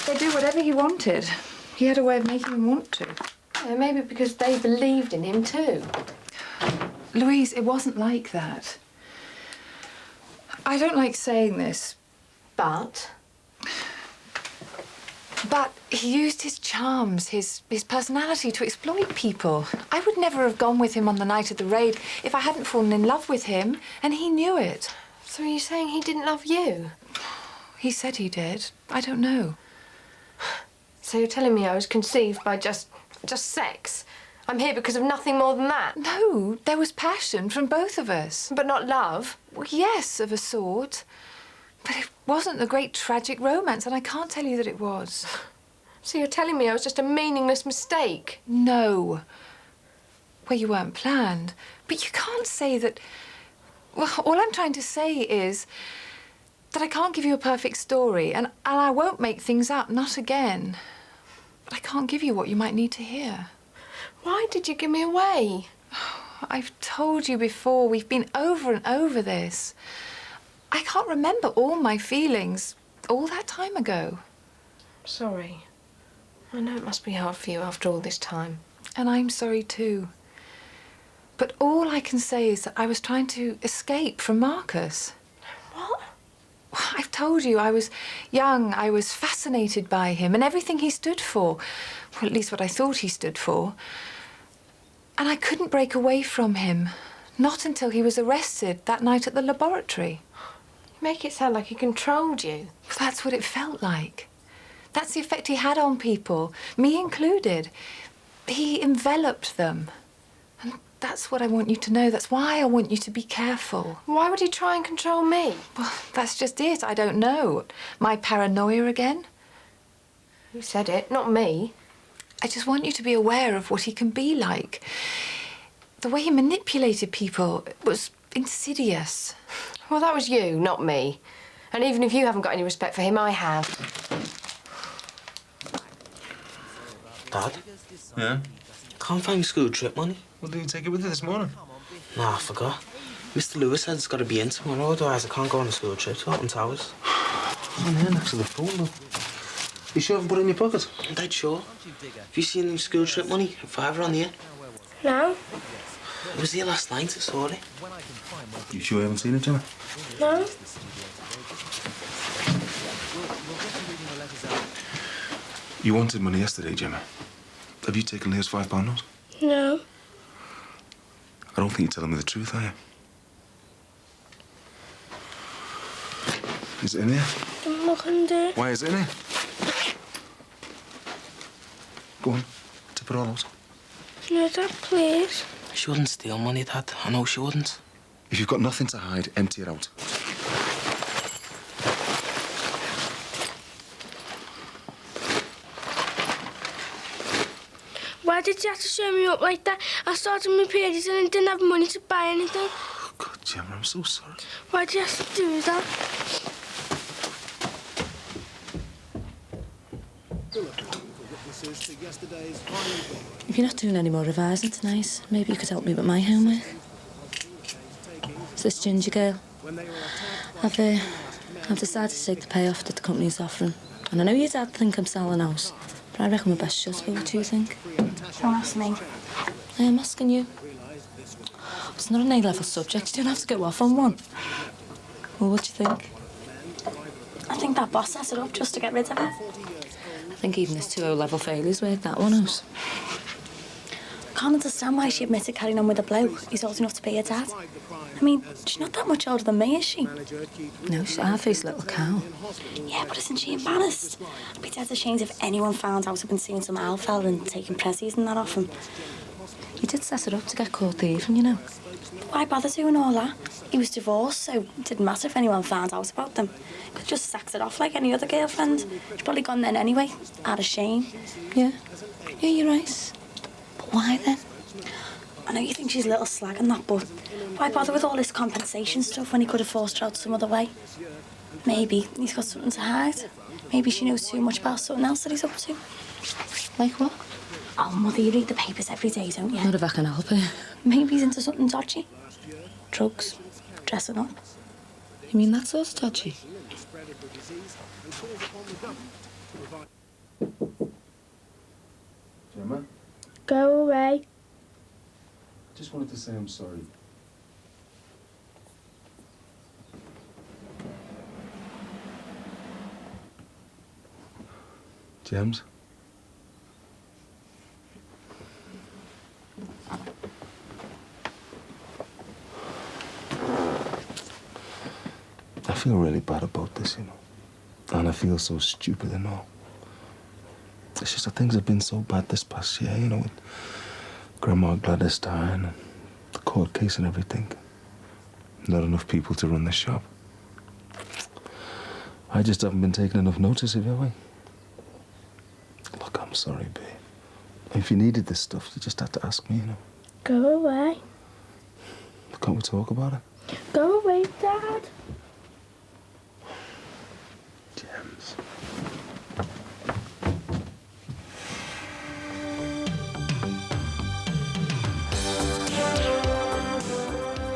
They do whatever he wanted. He had a way of making them want to. Yeah, maybe because they believed in him too. Louise, it wasn't like that. I don't like saying this. But he used his charms, his personality to exploit people. I would never have gone with him on the night of the raid if I hadn't fallen in love with him, and he knew it. So are you saying he didn't love you? He said he did. I don't know. So you're telling me I was conceived by just sex? I'm here because of nothing more than that? No, there was passion from both of us. But not love? Well, yes, of a sort. But it wasn't a great tragic romance, and I can't tell you that it was. So you're telling me I was just a meaningless mistake? No. Well, you weren't planned. But you can't say that... Well, all I'm trying to say is that I can't give you a perfect story, and I won't make things up, not again. But I can't give you what you might need to hear. Why did you give me away? I've told you before, we've been over and over this. I can't remember all my feelings all that time ago. Sorry. I know it must be hard for you after all this time. And I'm sorry too. But all I can say is that I was trying to escape from Marcus. What? I've told you, I was young, I was fascinated by him and everything he stood for. Well, at least what I thought he stood for. And I couldn't break away from him. Not until he was arrested that night at the laboratory. You make it sound like he controlled you. That's what it felt like. That's the effect he had on people, me included. He enveloped them. And that's what I want you to know. That's why I want you to be careful. Why would he try and control me? Well, that's just it. I don't know. My paranoia again? You said it, not me. I just want you to be aware of what he can be like. The way he manipulated people was insidious. Well, that was you, not me. And even if you haven't got any respect for him, I have. Dad? Yeah? Can't find my school trip money. Well, did you take it with you this morning? Nah, I forgot. Mr. Lewis said it's got to be in tomorrow, otherwise I can't go on a school trip to Alton Towers. Oh, yeah, next to the phone, though. You sure you haven't put it in your pocket? I'm dead sure. Have you seen them school trip money? A £5 on here? No. It was here last night, I saw it. You sure you haven't seen it, Jimmy? No. You wanted money yesterday, Jimmy. Have you taken Leah's £5 note? No. I don't think you're telling me the truth, are you? Is it in here? I'm not gonna do it. Why is it in here? Go on, tip it all out. No, Dad, please. She wouldn't steal money, Dad. I know she wouldn't. If you've got nothing to hide, empty it out. Why did you have to show me up like that? I started my periods and I didn't have money to buy anything. Oh, God, Gemma, I'm so sorry. Why did you have to do that? If you're not doing any more revising tonight, maybe you could help me with my homework. this ginger girl. I've decided to take the payoff that the company's offering. And I know your dad think I'm selling out, but I reckon we're best shut. What do you think? Don't ask me. I am asking you. It's not an A-level subject. You don't have to go off on one. Well, what do you think? I think that boss set it up just to get rid of her. I think even this 2 O-level failures worked that one out. I can't understand why she admitted carrying on with a bloke who's old enough to be her dad. I mean, she's not that much older than me, is she? No, she's half-faced little cow. Yeah, but isn't she embarrassed? I'd be dead ashamed if anyone found out I've been seeing some owl fella and taking prezzies and that off him. He did set it up to get caught thieving, you know. Why bother doing all that? He was divorced, so it didn't matter if anyone found out about them. Could just sacked it off like any other girlfriend. She's probably gone then anyway, out of shame. Yeah, you're right. But why then? I know you think she's a little slag and that, but why bother with all this compensation stuff when he could have forced her out some other way? Maybe he's got something to hide. Maybe she knows too much about something else that he's up to. Like what? Oh, Mother, you read the papers every day, don't you? Not if I can help it. Maybe he's into something dodgy. Drugs, dressing up. You mean that sort of dodgy? Gemma, Go away. I just wanted to say I'm sorry. James? I feel really bad about this, you know. And I feel so stupid and all. It's just that things have been so bad this past year, you know, with Grandma Gladys dying and the court case and everything. Not enough people to run the shop. I just haven't been taking enough notice of it, have I? Look, I'm sorry, babe. If you needed this stuff, you just had to ask me, you know. Go away. Can't we talk about it? Go away, Dad. James.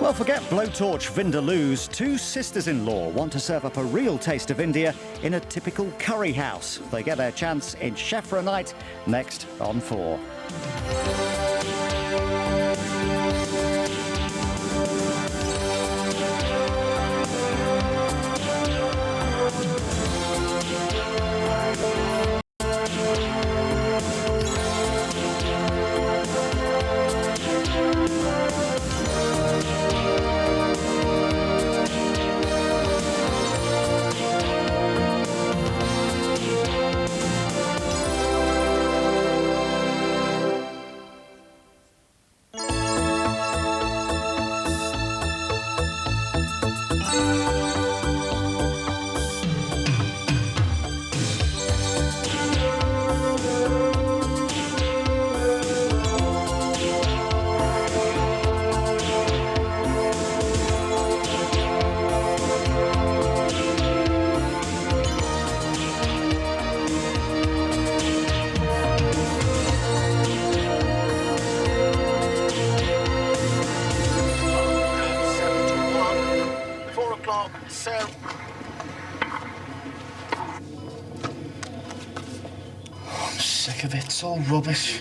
Well, forget blowtorch vindaloos. 2 sisters-in-law want to serve up a real taste of India in a typical curry house. They get their chance in Chef for a Night, next on 4. Sick of it. It's all rubbish.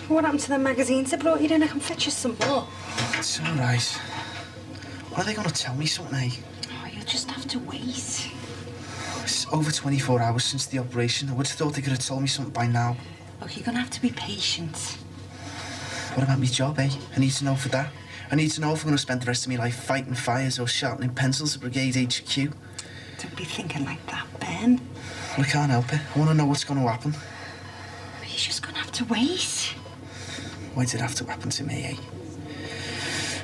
What happened to the magazines I brought you in? I can fetch you some more. It's all right. When are they going to tell me something, eh? Oh, you'll just have to wait. It's over 24 hours since the operation. I would have thought they could have told me something by now. Look, you're going to have to be patient. What about my job, eh? I need to know for that. I need to know if I'm going to spend the rest of my life fighting fires or sharpening pencils at Brigade HQ. Don't be thinking like that, Ben. Well, I can't help it. I want to know what's going to happen. But you're just going to have to wait. Why did it have to happen to me, eh?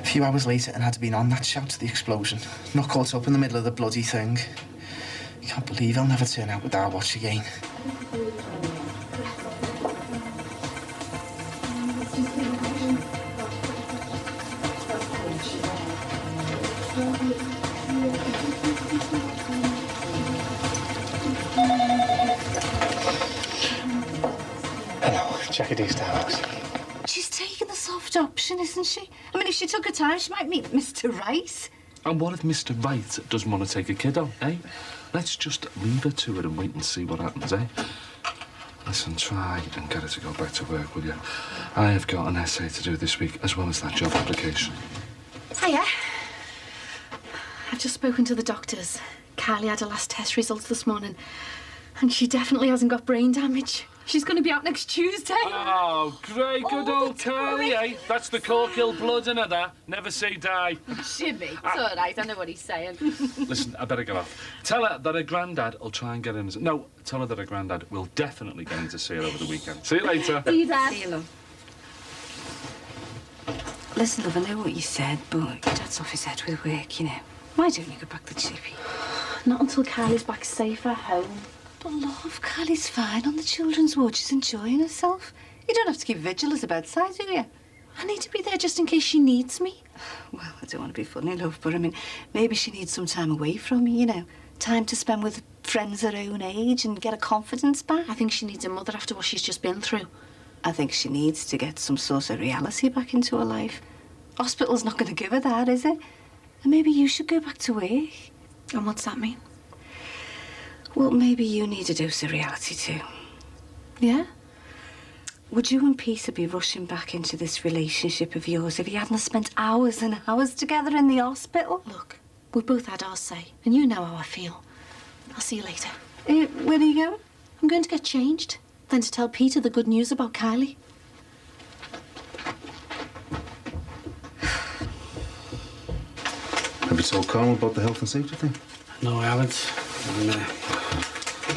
A few hours later, and had been on that shout to the explosion. Not caught up in the middle of the bloody thing. I can't believe I'll never turn out with our watch again. Hello, check it these towels. She's taking the soft option, isn't she? I mean, if she took her time, she might meet Mr. Right. And what if Mr. Right doesn't want to take a kiddo, eh? Let's just leave her to it and wait and see what happens, eh? Listen, try and get her to go back to work, will you? I have got an essay to do this week, as well as that job application. Hiya. I've just spoken to the doctors. Kylie had her last test results this morning, and she definitely hasn't got brain damage. She's going to be out next Tuesday. Oh, great, good old Kylie, eh? That's the Corkill blood in her, that. Never say die. Jimmy, it's all right. I know what he's saying. Listen, I better get off. Tell her that her granddad will try and get in. No, tell her that her granddad will definitely get in to see her over the weekend. See you later. See you, Dad. See you, love. Listen, love, I know what you said, but your dad's off his head with work, you know. Why don't you go back to Chippy? Not until Kylie's back safe at home. But love, Kylie's fine on the children's ward. She's enjoying herself. You don't have to keep vigil as a bedside, do you? I need to be there just in case she needs me. Well, I don't want to be funny, love, but I mean, maybe she needs some time away from me, you know. Time to spend with friends her own age and get her confidence back. I think she needs a mother after what she's just been through. I think she needs to get some sort of reality back into her life. Hospital's not going to give her that, is it? And maybe you should go back to work. And what's that mean? Well, maybe you need a dose of reality too. Yeah? Would you and Peter be rushing back into this relationship of yours if you hadn't spent hours and hours together in the hospital? Look, we both had our say, and you know how I feel. I'll see you later. Where are you going? I'm going to get changed, then to tell Peter the good news about Kylie. Have you told Carl about the health and safety thing? No, I haven't.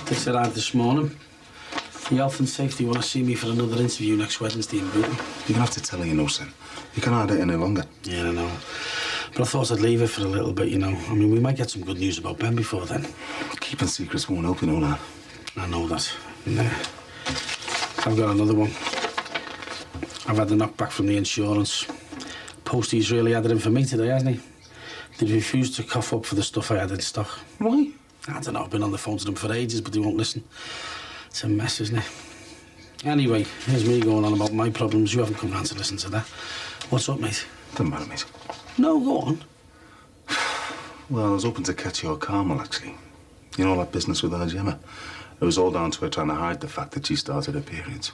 They said I this morning. The health and safety want to see me for another interview next Wednesday in Booton. You're gonna have to tell her, you know, son. You can't hide it any longer. Yeah, I know. But I thought I'd leave it for a little bit, you know. I mean, we might get some good news about Ben before then. Keeping secrets won't help, you know that. I know that. Nah. I've got another one. I've had the knockback from the insurance. Posty's really had it in for me today, hasn't he? They refused to cough up for the stuff I had in stock. Why? I don't know. I've been on the phone to them for ages, but they won't listen. It's a mess, isn't it? Anyway, here's me going on about my problems. You haven't come round to listen to that. What's up, mate? Doesn't matter, mate. No, go on. Well, I was hoping to catch your Carmel, actually. You know, that business with our Gemma? It was all down to her trying to hide the fact that she started her periods.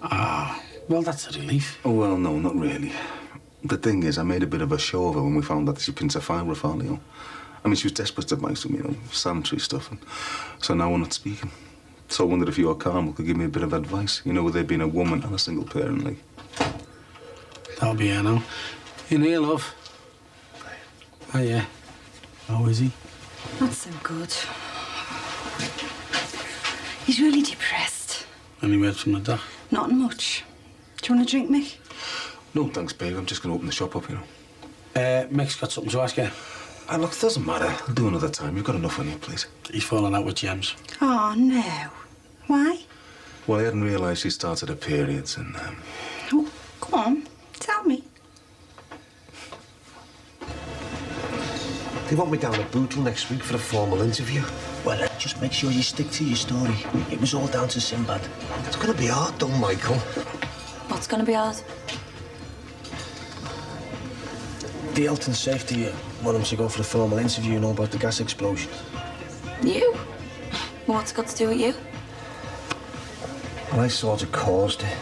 Ah, well, that's a relief. Oh, well, no, not really. The thing is, I made a bit of a show of her when we found out that she'd been to fire Rafael. I mean, she was desperate to buy some, you know, sanitary stuff. And so now we're not speaking. So I wondered if you or Carmel could give me a bit of advice, you know, with there being a woman and a single parent, like. That'll be her now. In here, love. Oh, yeah. How is he? Not so good. He's really depressed. Any word from the doc? Not much. Do you want a drink, Mick? No, thanks, babe. I'm just going to open the shop up, you know. Mick's got something to ask you. Look, it doesn't matter. I'll do another time. You've got enough on your plate. He's falling out with Gems. Oh, no. Why? Well, I hadn't realised she started her periods and, Oh, go on. Tell me. They want me down at Bootle next week for a formal interview. Well, just make sure you stick to your story. It was all down to Sinbad. It's going to be hard, though, Michael. What's going to be hard? The health and safety want him to go for a formal interview and all about the gas explosion. You? What's it got to do with you? Well, I sort of caused it.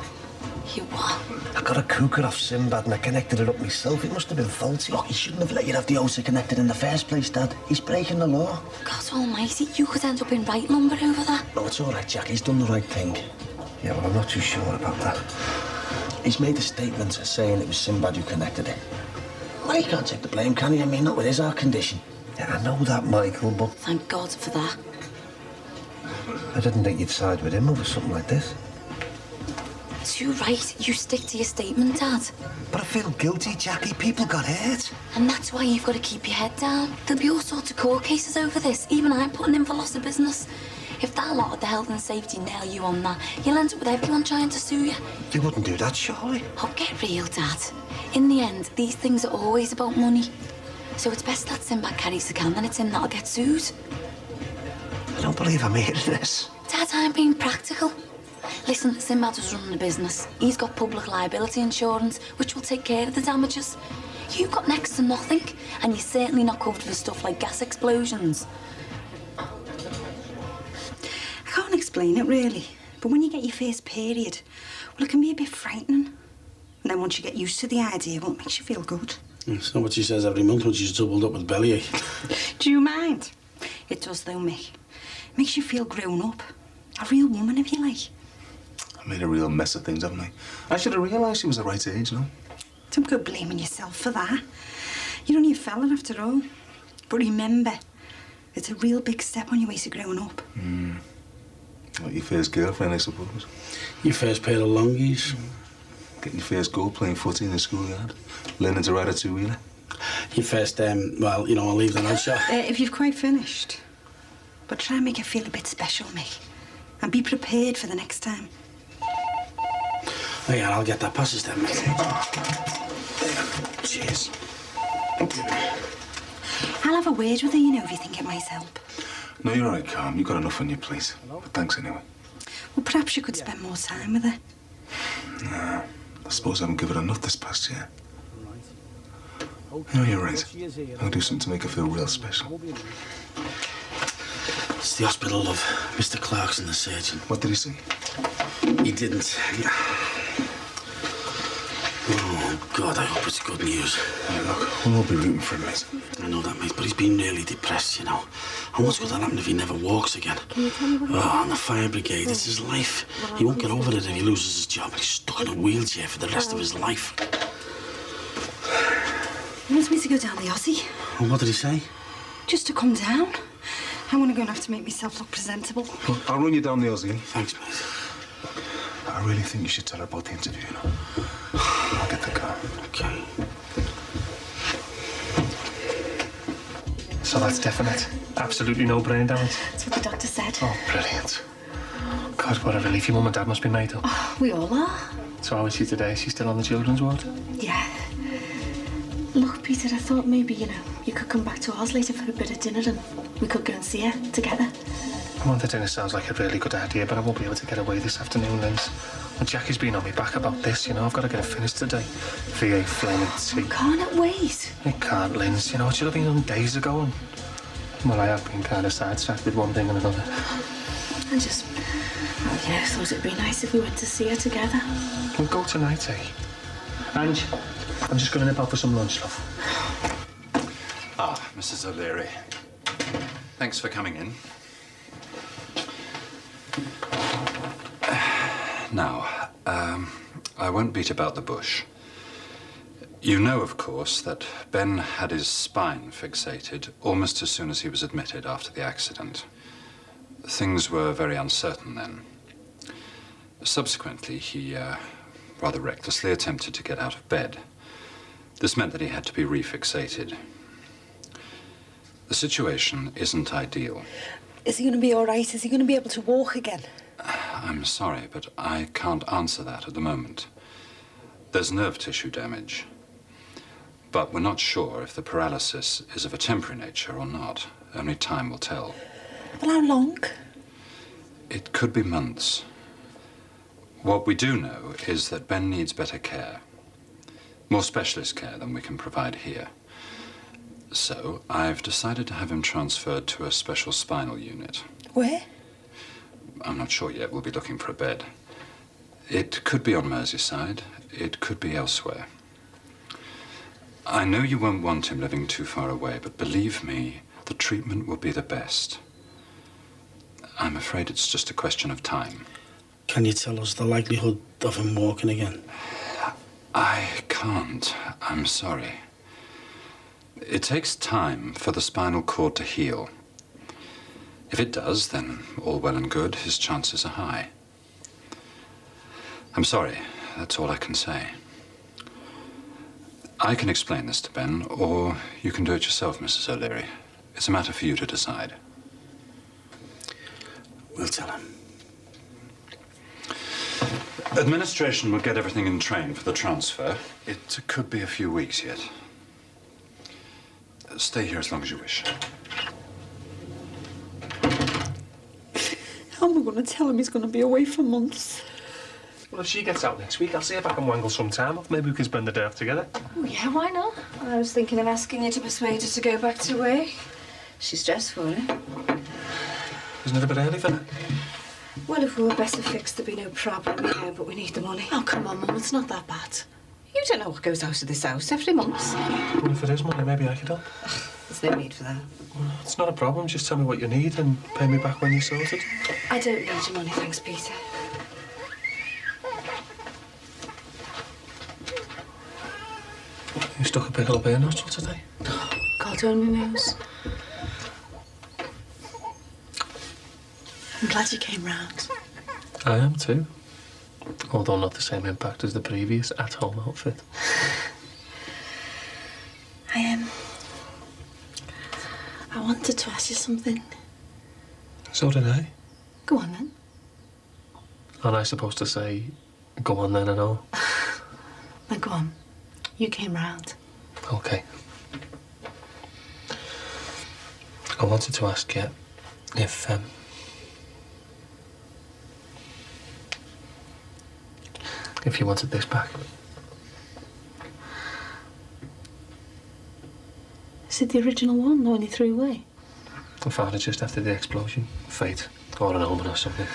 You what? I got a cooker off Sinbad and I connected it up myself. It must have been faulty. Look, he shouldn't have let you have the hose connected in the first place, Dad. He's breaking the law. God almighty, you could end up in right lumber over that. No, it's all right, Jack. He's done the right thing. Yeah, well, I'm not too sure about that. He's made a statement saying it was Sinbad who connected it. Well, he can't take the blame, can he? I mean, not with his heart condition. Yeah, I know that, Michael, but... Thank God for that. I didn't think you'd side with him over something like this. Too right. You stick to your statement, Dad. But I feel guilty, Jackie. People got hurt. And that's why you've got to keep your head down. There'll be all sorts of court cases over this. Even I'm putting in for loss of business. If that lot of the health and safety nail you on that, you'll end up with everyone trying to sue you. They wouldn't do that, surely. Oh, get real, Dad. In the end, these things are always about money. So it's best that Sinbad carries the can than it's him that'll get sued. I don't believe I'm hearing this. Dad, I'm being practical. Listen, Sinbad was running a business. He's got public liability insurance, which will take care of the damages. You've got next to nothing, and you're certainly not covered for stuff like gas explosions. I can't explain it, really. But when you get your first period, well, it can be a bit frightening. And then once you get used to the idea, well, it makes you feel good. It's not what she says every month when she's doubled up with bellyache. Do you mind? It does, though, Mick. It makes you feel grown up. A real woman, if you like. I made a real mess of things, haven't I? I should have realised she was the right age, you know? Don't go blaming yourself for that. You're only a fella after all. But remember, it's a real big step on your way to growing up. Like your first girlfriend, I suppose. Your first pair of longies. Getting your first goal playing footy in the schoolyard. Learning to ride a two-wheeler. Your first, well, you know, I'll leave that out, shall If you've quite finished. But try and make it feel a bit special, Mick. And be prepared for the next time. Oh, yeah, I'll get that passes then, mate. Cheers. I'll have a word with her, you know, if you think it might help. No, you're all right, Calm. You've got enough on your plate. But thanks anyway. Well, perhaps you could spend more time with her. Nah, I suppose I haven't given her enough this past year. No, you're right. I'll do something to make her feel real special. It's the hospital, love. Mr. Clarkson, the surgeon. What did he say? He didn't. Oh, God, I hope it's good news. Yeah, look, we'll all be rooting for him, mate. I know that, mate, but he's been really depressed, you know. And what's going to happen if he never walks again? Can you tell me what Oh, and the fire brigade, it's his life. He won't get over it if he loses his job. He's stuck in a wheelchair for the rest of his life. He wants me to go down the Aussie. And what did he say? Just to come down. I'm going to go and have to make myself look presentable. Well, I'll run you down the Aussie. Thanks, mate. I really think you should tell her about the interview, you know. I'll get the car. Okay. So that's definite. Absolutely no brain damage. That's what the doctor said. Oh, brilliant. God, what a relief. Your mum and dad must be made up. Oh, we all are. So how is she today? She's still on the children's ward? Yeah. Look, Peter, I thought maybe, you know, you could come back to ours later for a bit of dinner and we could go and see her together. Well, the dinner sounds like a really good idea, but I won't be able to get away this afternoon, Linz. Well, Jackie's been on me back about this, you know. I've got to get it finished today. VA flaming tea. Can't it wait? It can't, Linz. You know, it should have been done days ago. And, well, I have been kind of sidetracked with one thing and another. I just... Oh, yeah, I thought it'd be nice if we went to see her together. We'll go tonight, eh? Ange, I'm just going to nip out for some lunch, love. Ah, Mrs. O'Leary. Thanks for coming in. Now, I won't beat about the bush. You know, of course, that Ben had his spine fixated almost as soon as he was admitted after the accident. Things were very uncertain then. Subsequently, he rather recklessly attempted to get out of bed. This meant that he had to be refixated. The situation isn't ideal. Is he going to be all right? Is he going to be able to walk again? I'm sorry, but I can't answer that at the moment. There's nerve tissue damage. But we're not sure if the paralysis is of a temporary nature or not. Only time will tell. Well, how long? It could be months. What we do know is that Ben needs better care. More specialist care than we can provide here. So I've decided to have him transferred to a special spinal unit. Where? I'm not sure yet. We'll be looking for a bed. It could be on Merseyside. It could be elsewhere. I know you won't want him living too far away, but believe me, the treatment will be the best. I'm afraid it's just a question of time. Can you tell us the likelihood of him walking again? I can't. I'm sorry. It takes time for the spinal cord to heal. If it does, then all well and good. His chances are high. I'm sorry. That's all I can say. I can explain this to Ben, or you can do it yourself, Mrs. O'Leary. It's a matter for you to decide. We'll tell him. Administration will get everything in train for the transfer. It could be a few weeks yet. Stay here as long as you wish. I'm going to tell him he's going to be away for months. Well, if she gets out next week, I'll see if I can wangle some time off. Maybe we can spend the day off together. Oh, yeah, why not? I was thinking of asking you to persuade her to go back to work. She's stressed for it. Isn't it a bit early for that? Well, if we were better fixed, there'd be no problem, you know, but we need the money. Oh, come on, Mum, it's not that bad. You don't know what goes out of this house every month. Well, if it is money, maybe I could help. There's no need for that. Well, it's not a problem. Just tell me what you need and pay me back when you're sorted. I don't need your money, thanks, Peter. You stuck a pickle up your nostril today? God only knows. I'm glad you came round. I am too. Although not the same impact as the previous at-home outfit. I wanted to ask you something. So did I. Go on, then. Aren't I supposed to say, go on then and all? Now, go on. You came round. OK. I wanted to ask you if you wanted this back. Is it the original one, the one you threw away? I found it just after the explosion. Fate, or an omen or something.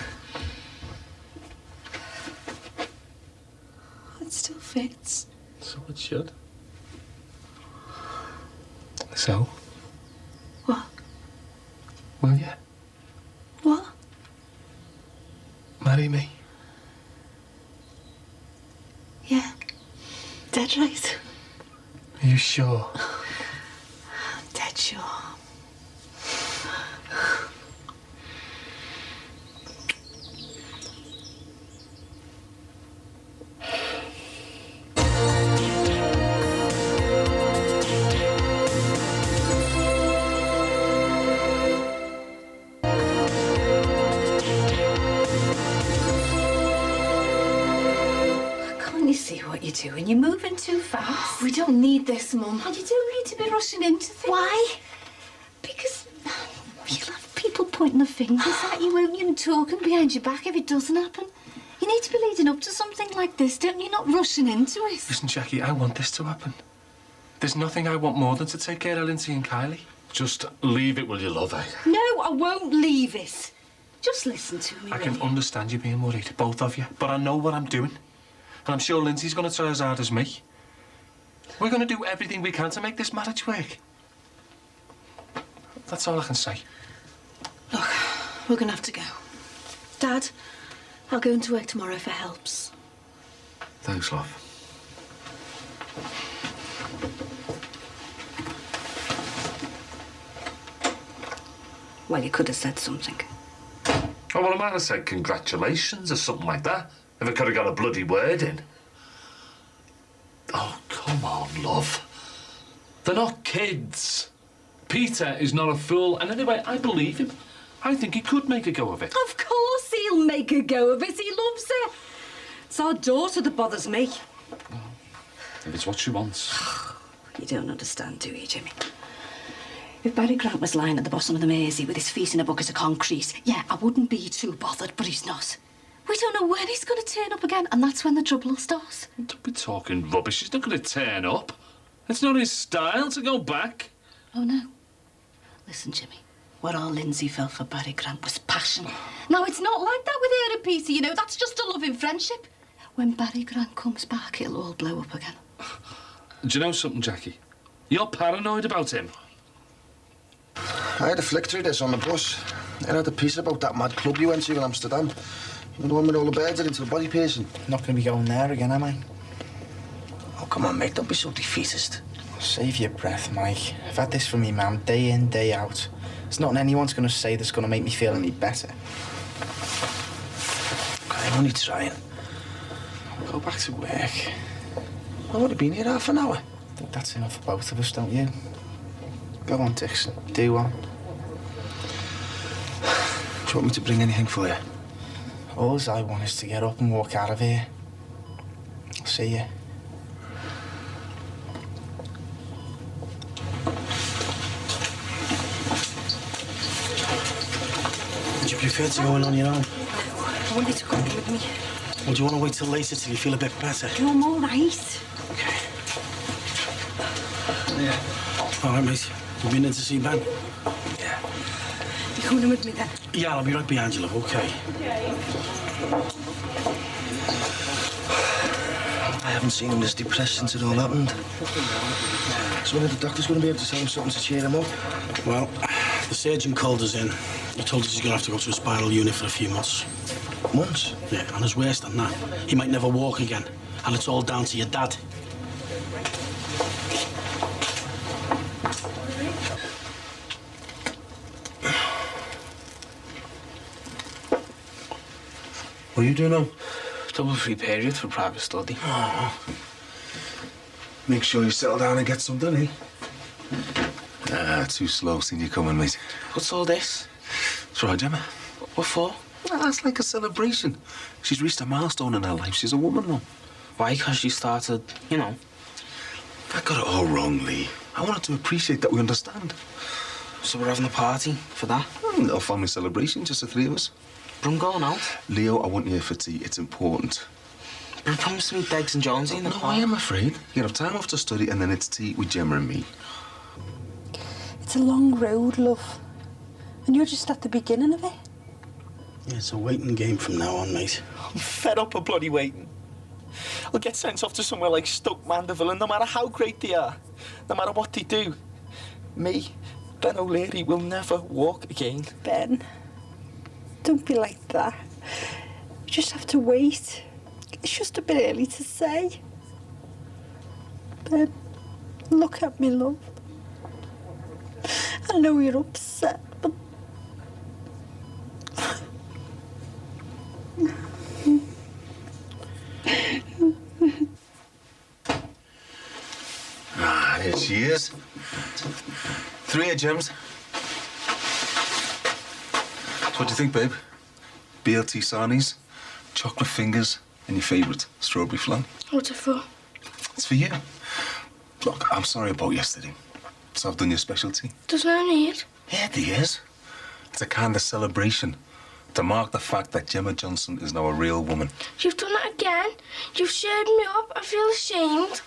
It still fits. So it should. So? What? Will you? What? Marry me? Yeah. Dead right. Are you sure? I'm dead sure. Can't you see what you're doing? You're moving too fast. We don't need this, Mum. And you don't need to be rushing into things. Why? Because you'll have people pointing their fingers at you, won't you, and talking behind your back if it doesn't happen. You need to be leading up to something like this, don't you? Not rushing into it. Listen, Jackie, I want this to happen. There's nothing I want more than to take care of Lindsay and Kylie. Just leave it, will you, love, eh? No, I won't leave it. Just listen to me, I can will you? understand you being worried, both of you, but I know what I'm doing. And I'm sure Lindsay's going to try as hard as me. We're going to do everything we can to make this marriage work. That's all I can say. Look, we're going to have to go. Dad, I'll go into work tomorrow if it helps. Thanks, love. Well, you could have said something. Oh, well, I might have said congratulations or something like that, if I could have got a bloody word in. Oh, come on, love. They're not kids. Peter is not a fool, and anyway, I believe him. I think he could make a go of it. Of course he'll make a go of it. He loves her. It's our daughter that bothers me. If it's what she wants. You don't understand, do you, Jimmy? If Barry Grant was lying at the bottom of the Mersey with his feet in a bucket of concrete, yeah, I wouldn't be too bothered, but he's not. We don't know when he's going to turn up again, and that's when the trouble will start. Don't be talking rubbish. He's not going to turn up. It's not his style to go back. Oh, no. Listen, Jimmy, what our Lindsay felt for Barry Grant was passion. Now, it's not like that with her and Peter, you know. That's just a loving friendship. When Barry Grant comes back, it'll all blow up again. Do you know something, Jackie? You're paranoid about him. I had a flick through this on the bus. I had a piece about that mad club you went to in Amsterdam. You know, the one with all the birds are into the body piercing. Not going to be going there again, am I? Oh, come on, mate. Don't be so defeatist. Save your breath, Mike. I've had this from me, ma'am, day in, day out. There's nothing anyone's going to say that's going to make me feel any better. I'm only trying. I'll go back to work. I've only been here half an hour. I think that's enough for both of us, don't you? Go on, Dixon. Do one. Do you want me to bring anything for you? All I want is to get up and walk out of here. I'll see you. Would you prefer to go in on your own? I want you to come with me. Well, do you want to wait till later till you feel a bit better? No, I'm all right. Okay. Yeah. All right, mate. You been in to see Ben? Yeah. You coming in with me then? Yeah, I'll be right behind you, love, okay? I haven't seen him this depressed since it all happened. So when are the doctor's going to be able to tell him something to cheer him up? Well, the surgeon called us in. He told us he's going to have to go to a spiral unit for a few months. Months? Yeah, and there's worse than that. He might never walk again. And it's all down to your dad. What are you doing now? Double free period for private study. Oh. Make sure you settle down and get some done, eh? Too slow seeing you coming, mate. What's all this? It's right, Gemma. What for? Well, that's like a celebration. She's reached a milestone in her life. She's a woman now. Why? Because she started, you know. I got it all wrong, Lee. I wanted to appreciate that we understand. So we're having a party for that? A little family celebration, just the three of us. But I'm going out. Leo, I want you here for tea. It's important. But I promised to meet Beggs and Jonesy in the No, I am afraid. You have time off to study and then it's tea with Gemma and me. It's a long road, love. And you're just at the beginning of it. Yeah, it's a waiting game from now on, mate. I'm fed up of bloody waiting. I'll get sent off to somewhere like Stoke Mandeville, and no matter how great they are, no matter what they do, me, Ben O'Leary, will never walk again. Ben, don't be like that. You just have to wait. It's just a bit early to say. Ben, look at me, love. I know you're upset, but... Here she is. 3 gems. So what do you think, babe? BLT sarnies, chocolate fingers, and your favourite, strawberry flan. What's it for? It's for you. Look, I'm sorry about yesterday. So I've done your specialty. There's no need. Yeah, there is. It's a kind of celebration to mark the fact that Gemma Johnson is now a real woman. You've done it again. You've shirred me up. I feel ashamed.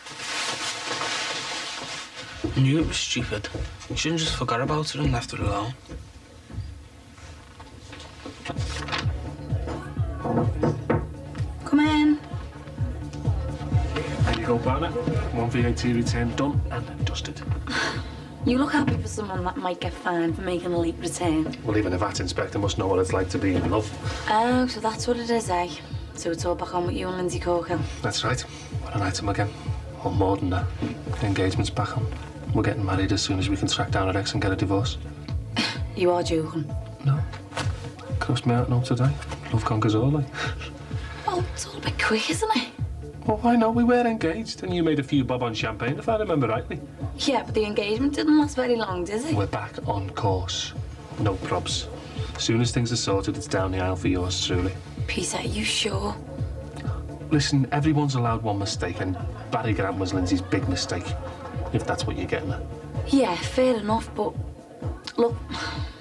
I knew it was stupid. You shouldn't just forgot about it and left it alone. Come in. There you go, partner. 1 VAT return done and dusted. You look happy for someone that might get fined for making a late return. Well, even a VAT inspector must know what it's like to be in love. Oh, so that's what it is, eh? So it's all back on with you and Lindsay Corkill. That's right. What an item again. Or more than that. The engagement's back on. We're getting married as soon as we can track down our ex and get a divorce. You are joking. No. Crossed me out now today. Love conquers all, like. Well, it's all a bit quick, isn't it? Well, why not? We were engaged and you made a few bob on champagne, if I remember rightly. Yeah, but the engagement didn't last very long, did it? We're back on course. No probs. As soon as things are sorted, it's down the aisle for yours truly. Peter, are you sure? Listen, everyone's allowed one mistake, and Barry Grant was Lindsay's big mistake, if that's what you're getting at. Yeah, fair enough, but... Look,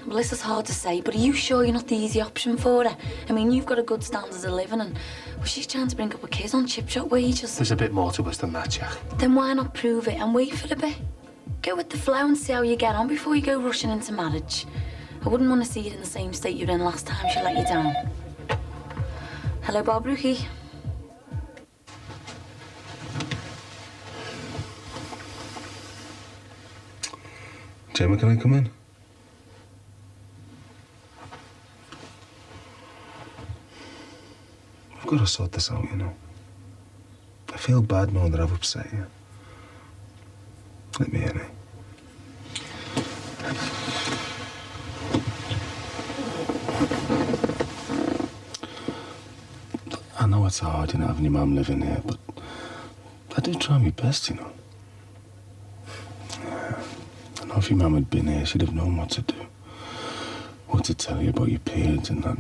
well, this is hard to say, but are you sure you're not the easy option for her? I mean, you've got a good standard of living, and well, she's trying to bring up a kid on chip shop wages. There's a bit more to us than that, Jack. Then why not prove it and wait for a bit? Go with the flow and see how you get on before you go rushing into marriage. I wouldn't want to see you in the same state you were in last time she let you down. Hello, Bob Rookie. Gemma, can I come in? I've got to sort this out, you know. I feel bad knowing that I've upset you. Let me in, eh? I know it's hard, you know, having your mum living here, but I do try my best, you know. I know if your mum had been here, she'd have known what to do. What to tell you about your periods and that.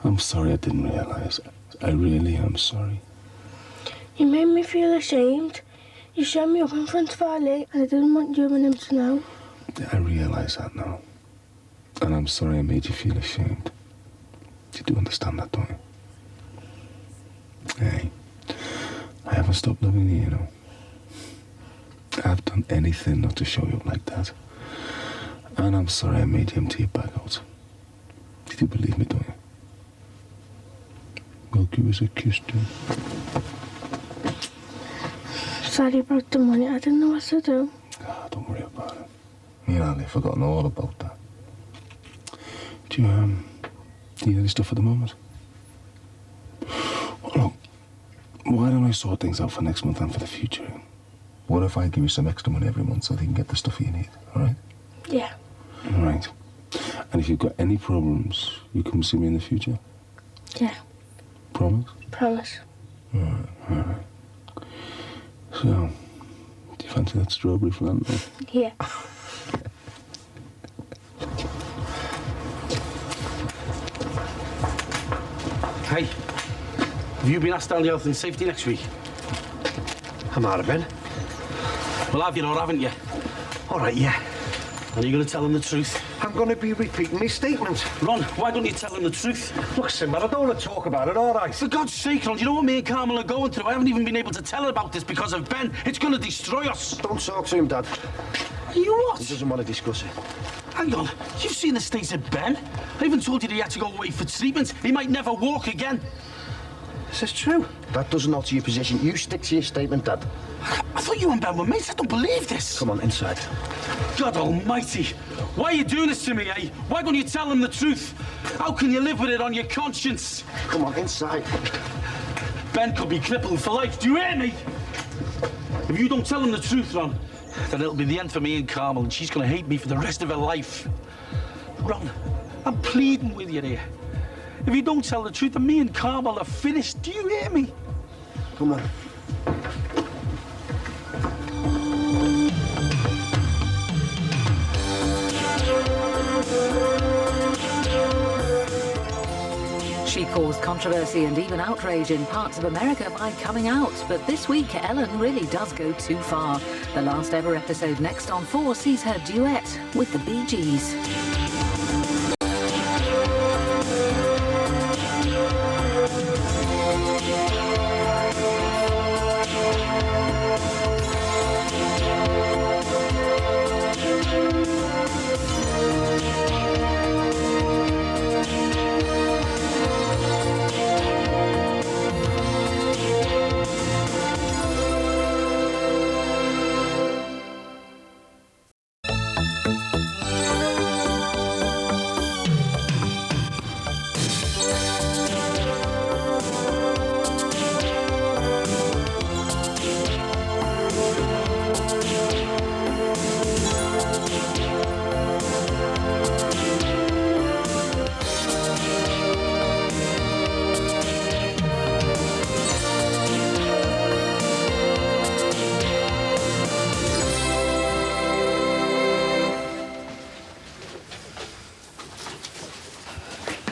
I'm sorry I didn't realise. I really am sorry. You made me feel ashamed. You shut me up in front of Ali, and I didn't want you and him to know. I realise that now. And I'm sorry I made you feel ashamed. You do understand that, don't you? Hey, I haven't stopped loving you, you know. I've done anything not to show you up like that. And I'm sorry I made you empty your bag out. You do believe me, don't you? Well, give us a kiss, too. Sorry about the money. I didn't know what to do. Ah, don't worry about it. Me and Ali have forgotten all about that. Do you need any stuff at the moment? Well, look, why don't I sort things out for next month and for the future? What if I give you some extra money every month so that you can get the stuff you need, all right? Yeah. All right. And if you've got any problems, you come see me in the future? Yeah. Promise? Promise. All right. So, do you fancy that strawberry flan? Yeah. Hey, have you been asked down the health and safety next week? I might have been. Well, have you or haven't you? All right, yeah. Are you going to tell them the truth? I'm going to be repeating my statement. Ron, why don't you tell them the truth? Look, Sinbad, I don't want to talk about it, all right? For God's sake, Ron, do you know what me and Carmel are going through? I haven't even been able to tell her about this because of Ben. It's going to destroy us. Don't talk to him, Dad. Are you what? He doesn't want to discuss it. Hang on, you've seen the state of Ben. I even told you that he had to go away for treatment. He might never walk again. This is true. That doesn't alter your position. You stick to your statement, Dad. I thought you and Ben were mates. I don't believe this. Come on, inside. God almighty. Why are you doing this to me, eh? Why don't you tell them the truth? How can you live with it on your conscience? Come on, inside. Ben could be crippled for life. Do you hear me? If you don't tell him the truth, Ron, then it'll be the end for me and Carmel, and she's going to hate me for the rest of her life. Ron, I'm pleading with you here. If you don't tell the truth, then me and Carmel are finished. Do you hear me? Come on. She caused controversy and even outrage in parts of America by coming out. But this week, Ellen really does go too far. The last ever episode Next on 4 sees her duet with the Bee Gees.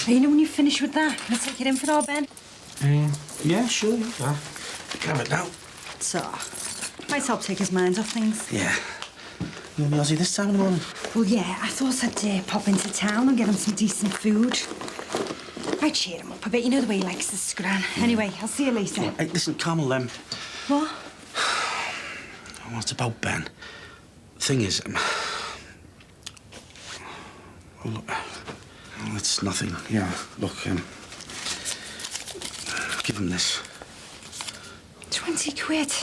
You know when you finish with that, can I take it in for our Ben? Yeah, sure. Yeah. Grab it now. So, might help take his mind off things. Yeah. You and me Aussie this time in the morning? Well, yeah, I thought I'd pop into town and get him some decent food. I'd cheer him up a bit, you know the way he likes the scran. Anyway, I'll see you later. Hey, listen, Carmel, What? well, it's about Ben. Thing is, well, look, it's nothing. Yeah, look, give him this. 20 quid?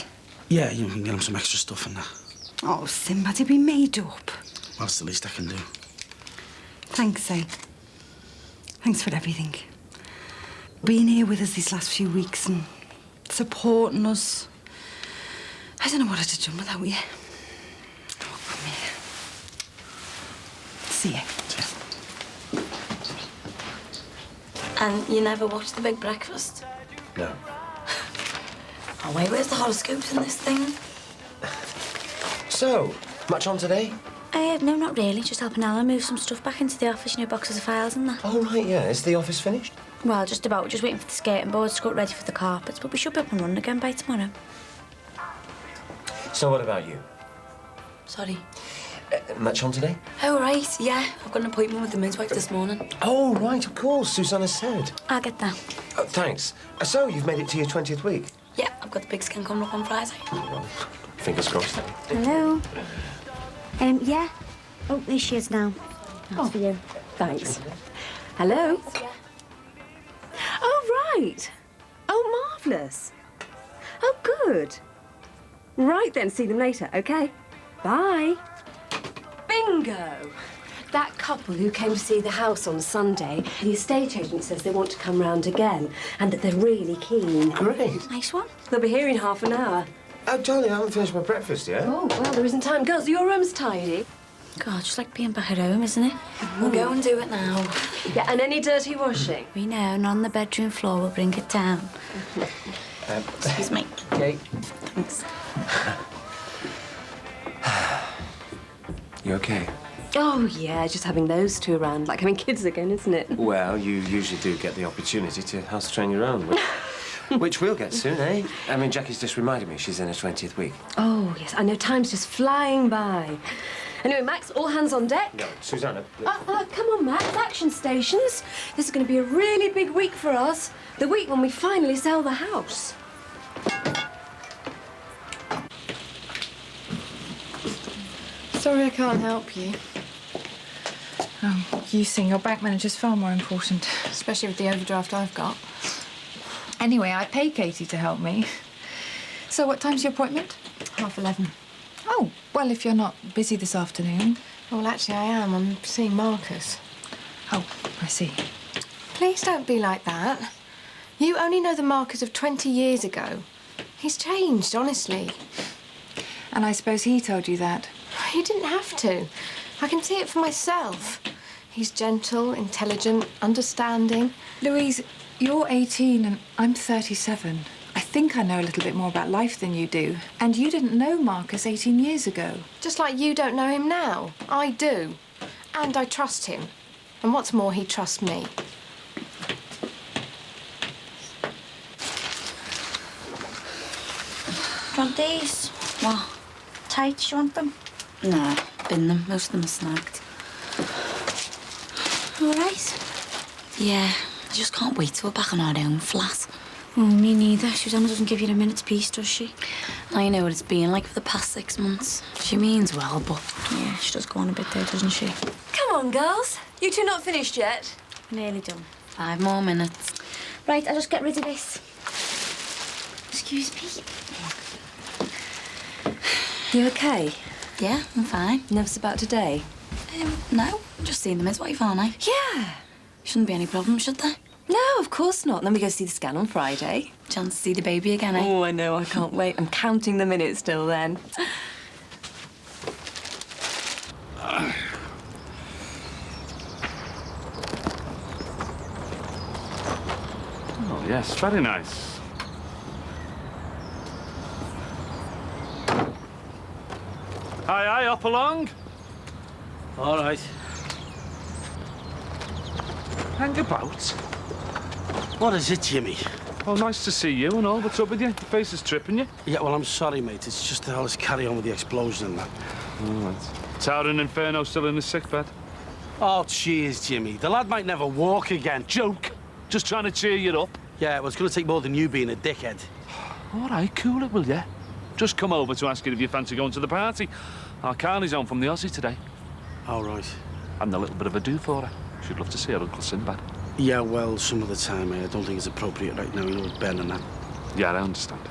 Yeah, you can get him some extra stuff and that. Oh, Sinbad, he'd be made up. Well, that's the least I can do. Thanks, eh? Thanks for everything. Being here with us these last few weeks and supporting us. I don't know what I'd have done without you. Oh, come here. See ya. And you never watched The Big Breakfast? No. Oh, wait, where's the horoscopes in this thing? So, much on today? No, not really. Just helping Alan move some stuff back into the office, you know, boxes of files and that. Oh, right, yeah. Is the office finished? Well, just about. We're just waiting for the skating boards to get ready for the carpets, but we should be up and running again by tomorrow. So what about you? Sorry. Much on today? Oh, right, yeah. I've got an appointment with the midwife this morning. Oh, right, of course. Susanna said. I'll get that. Thanks. So, you've made it to your 20th week? Yeah, I've got the big scan coming up on Friday. Well, fingers crossed. Hello. Yeah. Oh, there she is now. That's for you. Thanks. Hello? Oh, right. Oh, marvellous. Oh, good. Right then, see them later, OK? Bye. Bingo! That couple who came to see the house on Sunday, the estate agent says they want to come round again and that they're really keen. Great. Nice one. They'll be here in half an hour. Oh, darling, I haven't finished my breakfast yet. Oh, well, there isn't time. Girls, your room's tidy. God, just like being back at home, isn't it? We'll go and do it now. Yeah, and any dirty washing? We know, not on the bedroom floor. We'll bring it down. Excuse me. Okay. Thanks. You okay? Oh, yeah, just having those two around, like having kids again, isn't it? Well, you usually do get the opportunity to house train your own, which we'll get soon, eh? I mean, Jackie's just reminded me she's in her 20th week. Oh, yes, I know, time's just flying by. Anyway, Max, all hands on deck. No, Susanna. Come on, Max, action stations. This is going to be a really big week for us. The week when we finally sell the house. Sorry I can't help you. Oh, you seeing your bank manager's far more important. Especially with the overdraft I've got. Anyway, I pay Katie to help me. So what time's your appointment? 11:30. Oh, well, if you're not busy this afternoon. Well, actually, I am. I'm seeing Marcus. Oh, I see. Please don't be like that. You only know the Marcus of 20 years ago. He's changed, honestly. And I suppose he told you that? He didn't have to. I can see it for myself. He's gentle, intelligent, understanding. Louise, you're 18 and I'm 37. I think I know a little bit more about life than you do. And you didn't know Marcus 18 years ago. Just like you don't know him now. I do. And I trust him. And what's more, he trusts me. Do you want these? What? Tights, you want them? No, bin them. Most of them are snagged. All right? Yeah, I just can't wait till we're back on our own flat. Oh, me neither. Susanna doesn't give you a minute's peace, does she? I know what it's been like for the past 6 months. She means well, but yeah, she does go on a bit though, doesn't she? Come on, girls. You two not finished yet? Nearly done. 5 more minutes. Right, I'll just get rid of this. Excuse me. You okay? Yeah, I'm fine. Nervous about today? No, just seeing the midwife, aren't I? Yeah. Shouldn't be any problem, should there? No, of course not. And then we go see the scan on Friday. Chance to see the baby again, eh? Oh, I know. I can't wait. I'm counting the minutes till then. Oh, yes, very nice. Aye, up along. All right. Hang about. What is it, Jimmy? Oh, nice to see you and all. What's up with you? Your face is tripping you. Yeah, well, I'm sorry, mate. It's just that I was carrying on with the explosion and that. All right. Towering Inferno still in his sickbed? Oh, cheers, Jimmy. The lad might never walk again. Joke. Just trying to cheer you up. Yeah, well, it's going to take more than you being a dickhead. All right, cool it, will ya? Just come over to ask you if you fancy going to the party. Our Carly's home from the Aussie today. All right. And a little bit of a do for her. She'd love to see her Uncle Sinbad. Yeah, well, some of the time, I don't think it's appropriate right now, you know, with Ben and that. Yeah, I understand.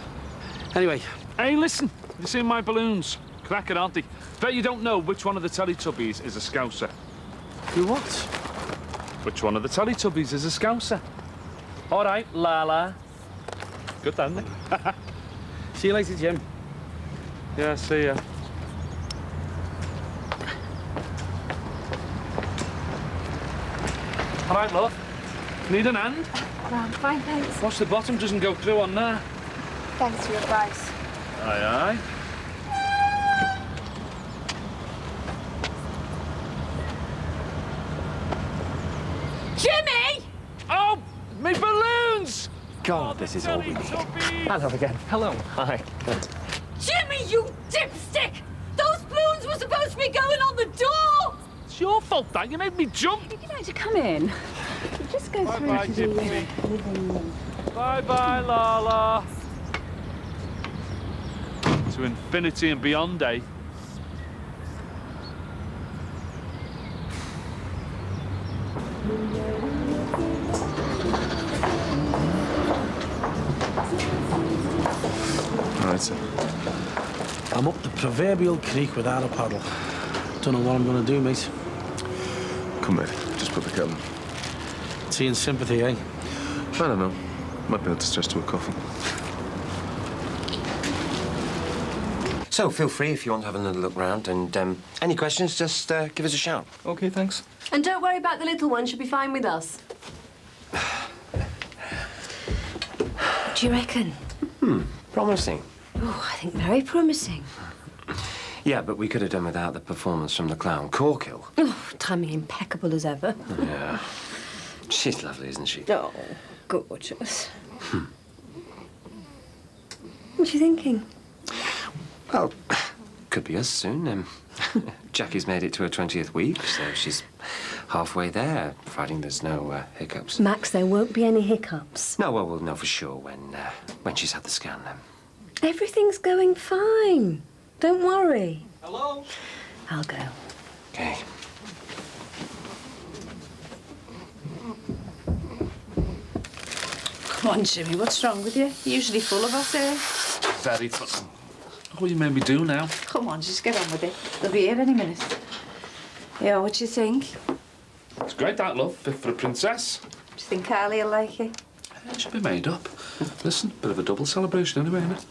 Anyway. Hey, listen. You seen my balloons? Cracker, aren't they? Bet you don't know which one of the Teletubbies is a Scouser. You what? Which one of the Teletubbies is a Scouser? All right, Lala. Good then, isn't it? See you later, Jim. Yeah, see ya. All right, love. Need an hand? No, I'm fine, thanks. Watch the bottom doesn't go through on there. Thanks for your advice. Aye, aye. Jimmy! Oh, me balloons! God, this is all we need. Hello again. Hello. Hi. Jimmy, you dipstick! Those balloons were supposed to be going on the door! It's your fault, that. You made me jump. Would you like to come in? Just go through Bye-bye, to the Gypsy. living room. Bye-bye, Lala. To infinity and beyond, eh? Right, sir. I'm up the proverbial creek without a paddle. Don't know what I'm going to do, mate. Come, mate. Just put the kettle on. Tea and sympathy, eh? I don't know. Might be able to stretch to a coffee. So feel free if you want to have another look round, and any questions, just give us a shout. OK, thanks. And don't worry about the little one. She'll be fine with us. What do you reckon? Promising. Oh, I think very promising. Yeah, but we could have done without the performance from the clown Corkill. Oh, timing impeccable as ever. Yeah. She's lovely, isn't she? Oh, gorgeous. What are you thinking? Well, could be us soon. Jackie's made it to her 20th week, so she's halfway there, providing there's no hiccups. Max, there won't be any hiccups. No, well, we'll know for sure when she's had the scan, then. Everything's going fine. Don't worry. Hello? I'll go. Okay. Come on, Jimmy, what's wrong with you? You're usually full of us here. Very fun. What you made me do now? Come on, just get on with it. They'll be here any minute. Yeah, what do you think? It's great, that, love. Fit for a princess. Do you think Carly will like it? It should be made up. Listen, bit of a double celebration anyway, innit?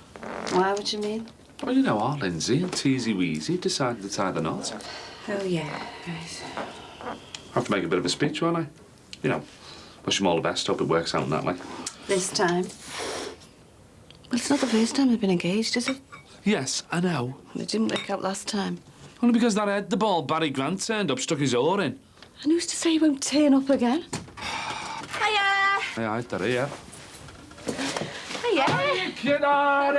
Why would you mean? Well, you know, our Lindsay and Teasy Weezy decided to tie the knot. Oh, yeah. Right. I have to make a bit of a speech, won't I? You know, wish them all the best. Hope it works out in that way. This time? Well, it's not the first time they've been engaged, is it? Yes, I know. It didn't work out last time. Only because that head the ball Barry Grant turned up, stuck his oar in. And who's to say he won't turn up again? Hiya! Yeah, I did it, yeah. Hiya! Kid We brought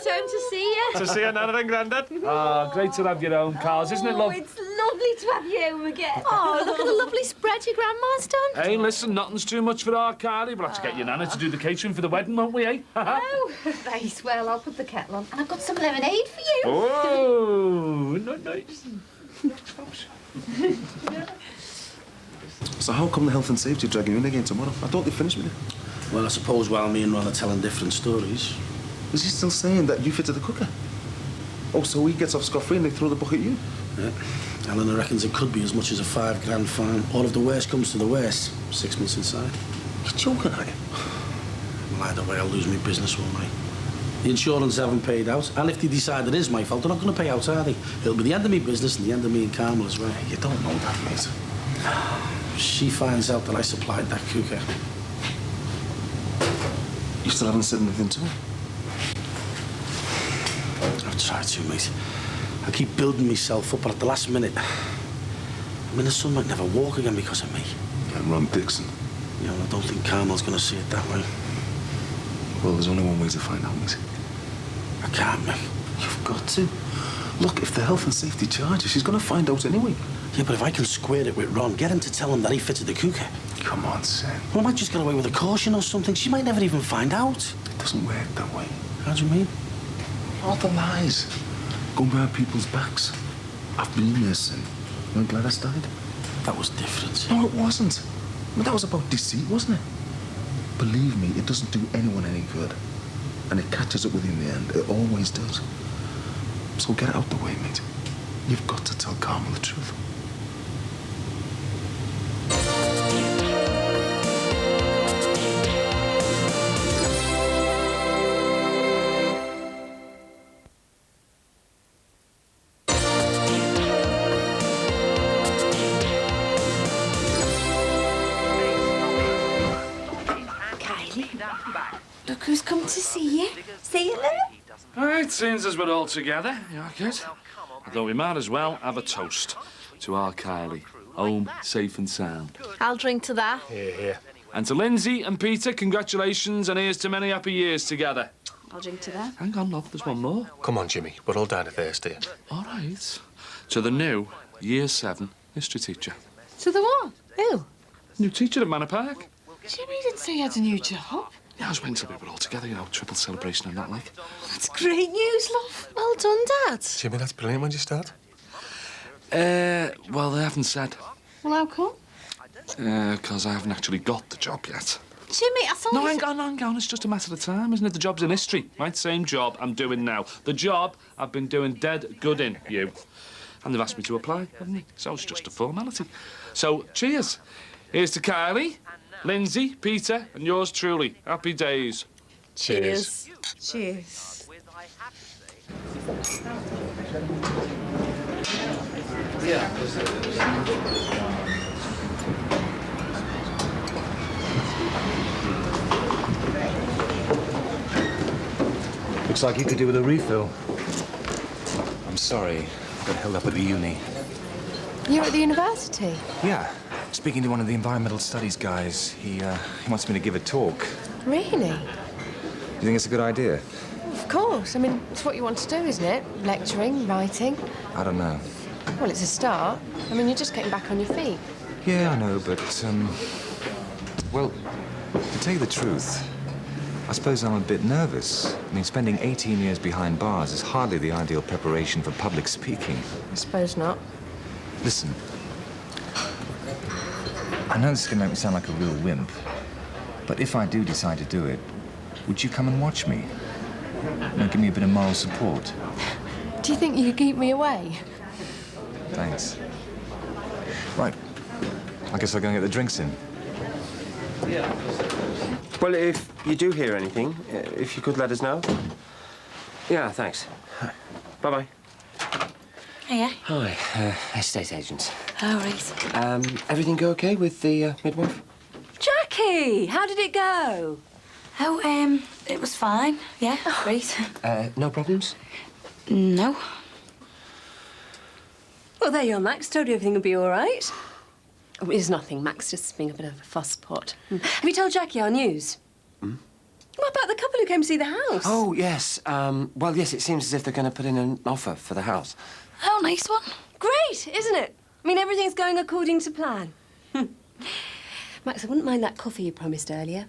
home to see you. To see you, Nana and Grandad. Ah, great to have your own cars, isn't it, love? It's lovely to have you home again. Oh, look at the lovely spread your grandma's done. Hey, listen, nothing's too much for our Carly. We'll have to get your Nana to do the catering for the wedding, won't we, eh? Oh, right. Well, I'll put the kettle on. And I've got some lemonade for you. Oh, not nice. So how come the health and safety are dragging you in again tomorrow? I thought they finished with it. Well, I suppose while me and Ron are telling different stories. Is he still saying that you fitted the cooker? Oh, so he gets off scot-free and they throw the book at you? Yeah. Eleanor reckons it could be as much as a £5 grand fine. Or if the worst comes to the worst, 6 months inside. You're joking, are you? Well, either way, I'll lose my business, won't I? The insurance haven't paid out, and if they decide it is my fault, they're not going to pay out, are they? It'll be the end of my business and the end of me and Carmel as well. You don't know that, mate. She finds out that I supplied that cooker. You still haven't said anything to her? I've tried to, mate. I keep building myself up, but at the last minute... I mean, the son might never walk again because of me. And Ron Dixon. Yeah, well, I don't think Carmel's going to see it that way. Well, there's only one way to find out, mate. I can't, mate. You've got to. Look, if the health and safety charges, she's going to find out anyway. Yeah, but if I can square it with Ron, get him to tell him that he fitted the cooker. Come on, Sam. Well, I might just get away with a caution or something. She might never even find out. It doesn't work that way. How do you mean? All the lies. Going behind people's backs. I've been there, Sam. When Gladys died. That was different. No, it wasn't. I mean, that was about deceit, wasn't it? Believe me, it doesn't do anyone any good. And it catches up with you in the end. It always does. So get it out the way, mate. You've got to tell Carmel the truth. Look who's come to see you. See you later. All right, since as we're all together, you like it? Although we might as well have a toast to our Kylie. Home, safe and sound. I'll drink to that. Here, here. And to Lindsay and Peter, congratulations, and here's to many happy years together. I'll drink to that. Hang on, love, there's one more. Come on, Jimmy. We're all down to thirst here. All right. To the new Year 7 history teacher. To the what? Who? New teacher at Manor Park. Jimmy didn't say he had a new job. Yeah, I was waiting till we were all together, you know, triple celebration and that, like. That's great news, love. Well done, Dad. Jimmy, that's brilliant. When did you start? Well, they haven't said. Well, how come? Because I haven't actually got the job yet. Jimmy, I thought... No, hang on. It's just a matter of time, isn't it? The job's in history, right? Same job I'm doing now. The job I've been doing dead good in, you. And they've asked me to apply, haven't they? So it's just a formality. So, cheers. Here's to Kylie, Lindsay, Peter, and yours truly. Happy days. Cheers. Cheers. Looks like you could do with a refill. I'm sorry. I got held up at the uni. You're at the university? Yeah. Speaking to one of the environmental studies guys. He wants me to give a talk. Really? You think it's a good idea? Of course. I mean, it's what you want to do, isn't it? Lecturing, writing. I don't know. Well, it's a start. I mean, you're just getting back on your feet. Yeah, I know, but, well, to tell you the truth, I suppose I'm a bit nervous. I mean, spending 18 years behind bars is hardly the ideal preparation for public speaking. I suppose not. Listen, I know this is going to make me sound like a real wimp, but if I do decide to do it, would you come and watch me? You know, give me a bit of moral support. Do you think you could keep me away? Thanks. Right. I guess I'll go and get the drinks in. Well, if you do hear anything, if you could let us know. Yeah, thanks. Bye-bye. Hiya. Hi, estate agents. Oh, right. Everything go okay with the midwife? Jackie, how did it go? Oh, it was fine. Yeah, great. No problems? No. Well, there you are, Max. Told you everything would be all right. Oh, it's nothing. Max just being a bit of a fusspot. Have you told Jackie our news? What about the couple who came to see the house? Oh, yes. Well, yes, it seems as if they're going to put in an offer for the house. Oh, nice one. Great, isn't it? I mean, everything's going according to plan. Max, I wouldn't mind that coffee you promised earlier.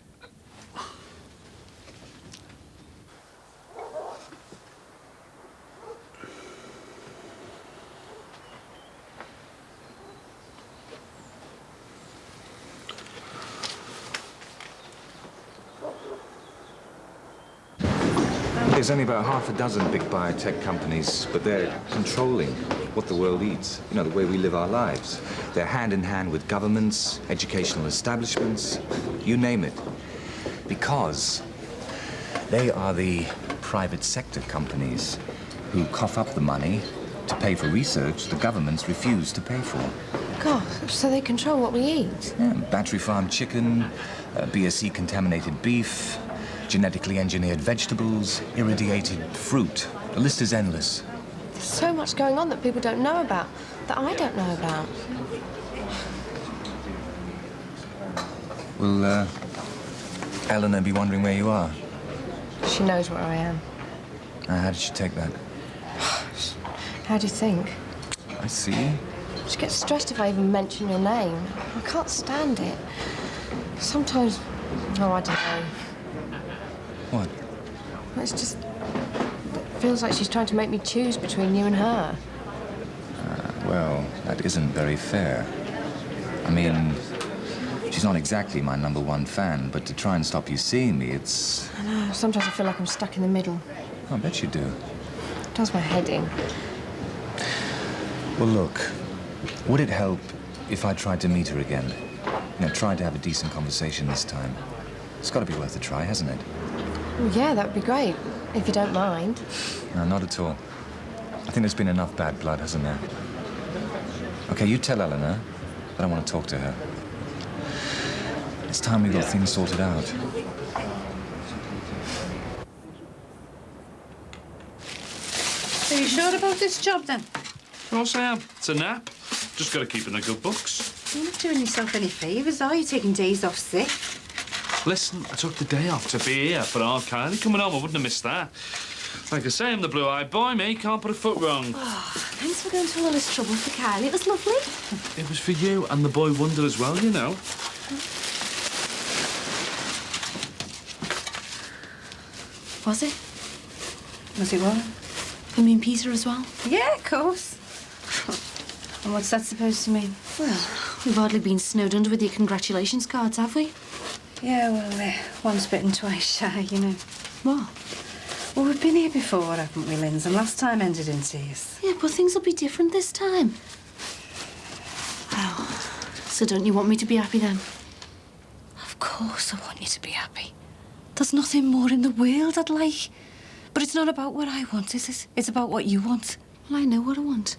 There's only about half a dozen big biotech companies, but they're controlling what the world eats, you know, the way we live our lives. They're hand in hand with governments, educational establishments, you name it. Because they are the private sector companies who cough up the money to pay for research the governments refuse to pay for. God, so they control what we eat? Yeah, battery farm chicken, BSE-contaminated beef, genetically engineered vegetables, irradiated fruit. The list is endless. There's so much going on that people don't know about, that I don't know about. Will, Eleanor be wondering where you are? She knows where I am. How did she take that? How do you think? I see. She gets stressed if I even mention your name. I can't stand it. Sometimes... Oh, I don't know. What? It's just... It feels like she's trying to make me choose between you and her. Well, that isn't very fair. I mean, she's not exactly my #1 fan, but to try and stop you seeing me, it's... I know. Sometimes I feel like I'm stuck in the middle. I bet you do. It does my head in. Well, look, would it help if I tried to meet her again? You know, tried to have a decent conversation this time. It's got to be worth a try, hasn't it? Well, yeah, that would be great, if you don't mind. No, not at all. I think there's been enough bad blood, hasn't there? Okay, you tell Eleanor that I want to talk to her. It's time we got things sorted out. Are you sure about this job, then? Of course I am. It's a nap. Just got to keep in the good books. You're not doing yourself any favours, are you? Taking days off sick. Listen, I took the day off to be here for our Kylie coming home. I wouldn't have missed that. Like I say, I'm the blue-eyed boy, mate. Can't put a foot wrong. Oh, thanks for going to all this trouble for Kylie. It was lovely. It was for you and the boy wonder as well, you know. Was it? Was it what? I mean, Peter as well? Yeah, of course. And what's that supposed to mean? Well, we've hardly been snowed under with your congratulations cards, have we? Yeah, well, once bitten, twice shy, you know. What? Well, we've been here before, haven't we, Linz? And last time ended in tears. Yeah, but things will be different this time. Oh, so don't you want me to be happy then? Of course I want you to be happy. There's nothing more in the world I'd like. But it's not about what I want, is it? It's about what you want. Well, I know what I want.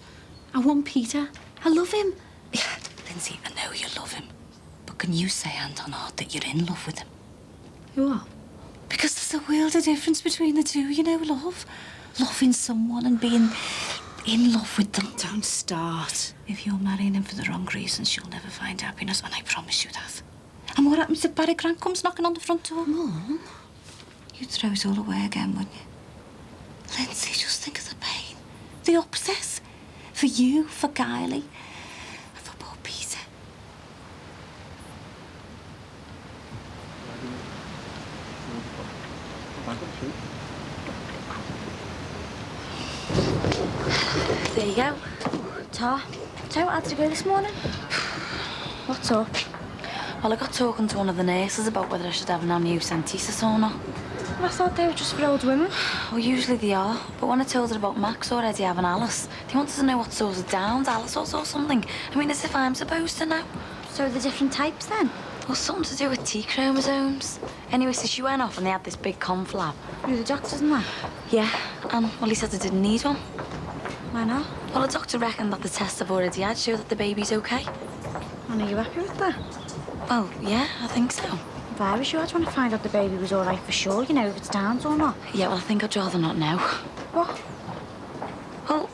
I want Peter. I love him. Yeah, Lindsay, I know you love him. But can you say hand on heart that you're in love with him? You are? Because there's a world of difference between the two, you know, love. Loving someone and being in love with them. Don't start. If you're marrying him for the wrong reasons, you'll never find happiness, and I promise you that. And what happens if Barry Grant comes knocking on the front door? Mum? You'd throw it all away again, wouldn't you? Lindsay, just think of the pain, the upset. For you, for Kylie, and for poor Peter. There you go. Tar. So, how'd you go this morning? What's up? Well, I got talking to one of the nurses about whether I should have an amniocentesis or not. I thought they were just for old women. Well, usually they are. But when I told her about Max already having Alice, they wanted to know what sort of Downs Alice was or something. I mean, as if I'm supposed to know. So the different types then? Well, something to do with T chromosomes. Anyway, so she went off and they had this big conflab. Who, the doctors and that? Yeah, and, well, he said I didn't need one. Why not? Well, the doctor reckoned that the tests I've already had show that the baby's okay. And are you happy with that? Well, yeah, I think so. If I was you, I'd want to find out the baby was all right for sure, you know, if it's Downs or not. Yeah, well, I think I'd rather not know. What? Well,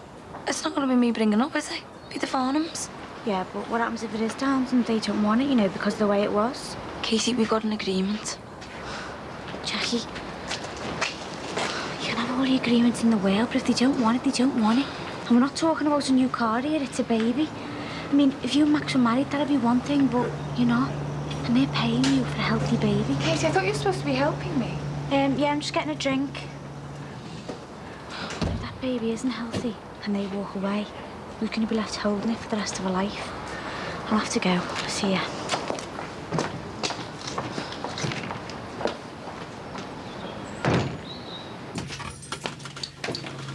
it's not going to be me bringing up, is it? Be the Farnhams. Yeah, but what happens if it is Downs and they don't want it, you know, because of the way it was? Casey, we've got an agreement. Jackie, you can have all the agreements in the world, but if they don't want it, they don't want it. And we're not talking about a new car here, it's a baby. I mean, if you and Max were married, that'd be one thing, but you're not. And they're paying you for a healthy baby. Katie, I thought you were supposed to be helping me. Yeah, I'm just getting a drink. If that baby isn't healthy and they walk away, who's going to be left holding it for the rest of her life? I'll have to go. See ya.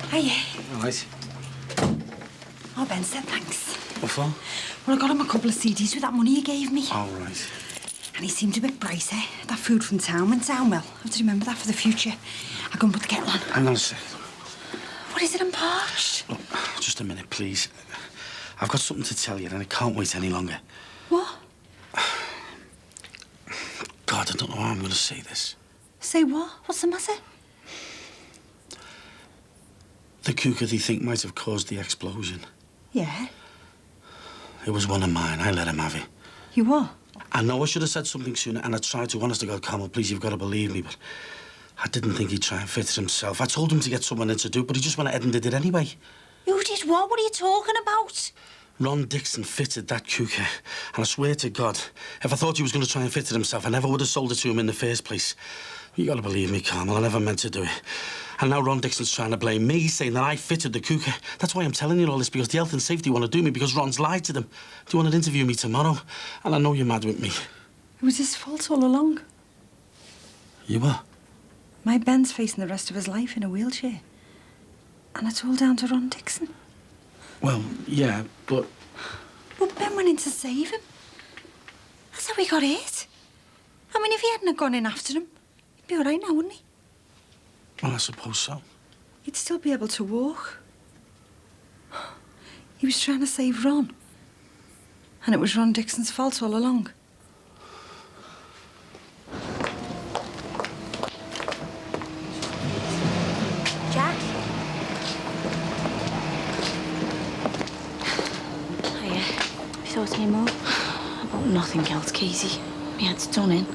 Hiya. All right. Oh, Ben said thanks. What for? Well, I got him a couple of CDs with that money he gave me. All right. And he seemed a bit brighter. That food from town went down well. I have to remember that for the future. I'll go and put the kettle on. Hang on a second. What is it, I'm parched? Look, just a minute, please. I've got something to tell you, and I can't wait any longer. What? God, I don't know how I'm going to say this. Say what? What's the matter? The cougar they think might have caused the explosion. Yeah? It was one of mine. I let him have it. You what? I know I should have said something sooner, and I tried to. Honest to God, Carmel, please, you've got to believe me, but I didn't think he'd try and fit it himself. I told him to get someone in to do, but he just went ahead and did it anyway. You did what? What are you talking about? Ron Dixon fitted that cougar, and I swear to God, if I thought he was going to try and fit it himself, I never would have sold it to him in the first place. You got to believe me, Carmel, I never meant to do it. And now Ron Dixon's trying to blame me, saying that I fitted the cougar. That's why I'm telling you all this, because the health and safety want to do me, because Ron's lied to them. Do you want to interview me tomorrow? And I know you're mad with me. It was his fault all along. You what? My Ben's facing the rest of his life in a wheelchair. And it's all down to Ron Dixon. Well, yeah, but... But Ben went in to save him. That's how he got hit. I mean, if he hadn't have gone in after him, he'd be all right now, wouldn't he? Well, I suppose so. He'd still be able to walk. He was trying to save Ron. And it was Ron Dixon's fault all along. Jack? Hiya. You thought any more? About nothing else, Casey. My head's done in.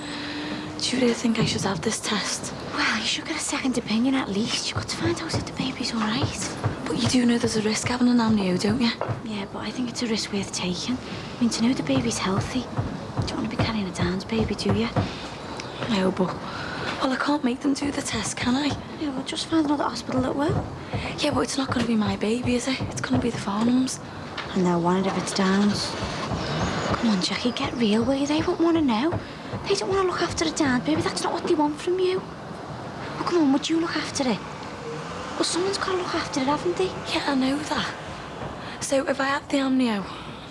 Do you really think I should have this test? Well, you should get a second opinion at least. You've got to find out if the baby's all right. But you do know there's a risk having an amnio, don't you? Yeah, but I think it's a risk worth taking. I mean, to know the baby's healthy. You don't want to be carrying a Downs baby, do you? No, but... Well, I can't make them do the test, can I? Yeah, well, just find another hospital that will. Yeah, but it's not going to be my baby, is it? It's going to be the Farnhams. And they'll want it if it's Downs. Come on, Jackie, get real, will you? They won't want to know. They don't want to look after the Downs baby. That's not what they want from you. Well, come on, would you look after it? Well, someone's got to look after it, haven't they? Yeah, I know that. So if I have the amnio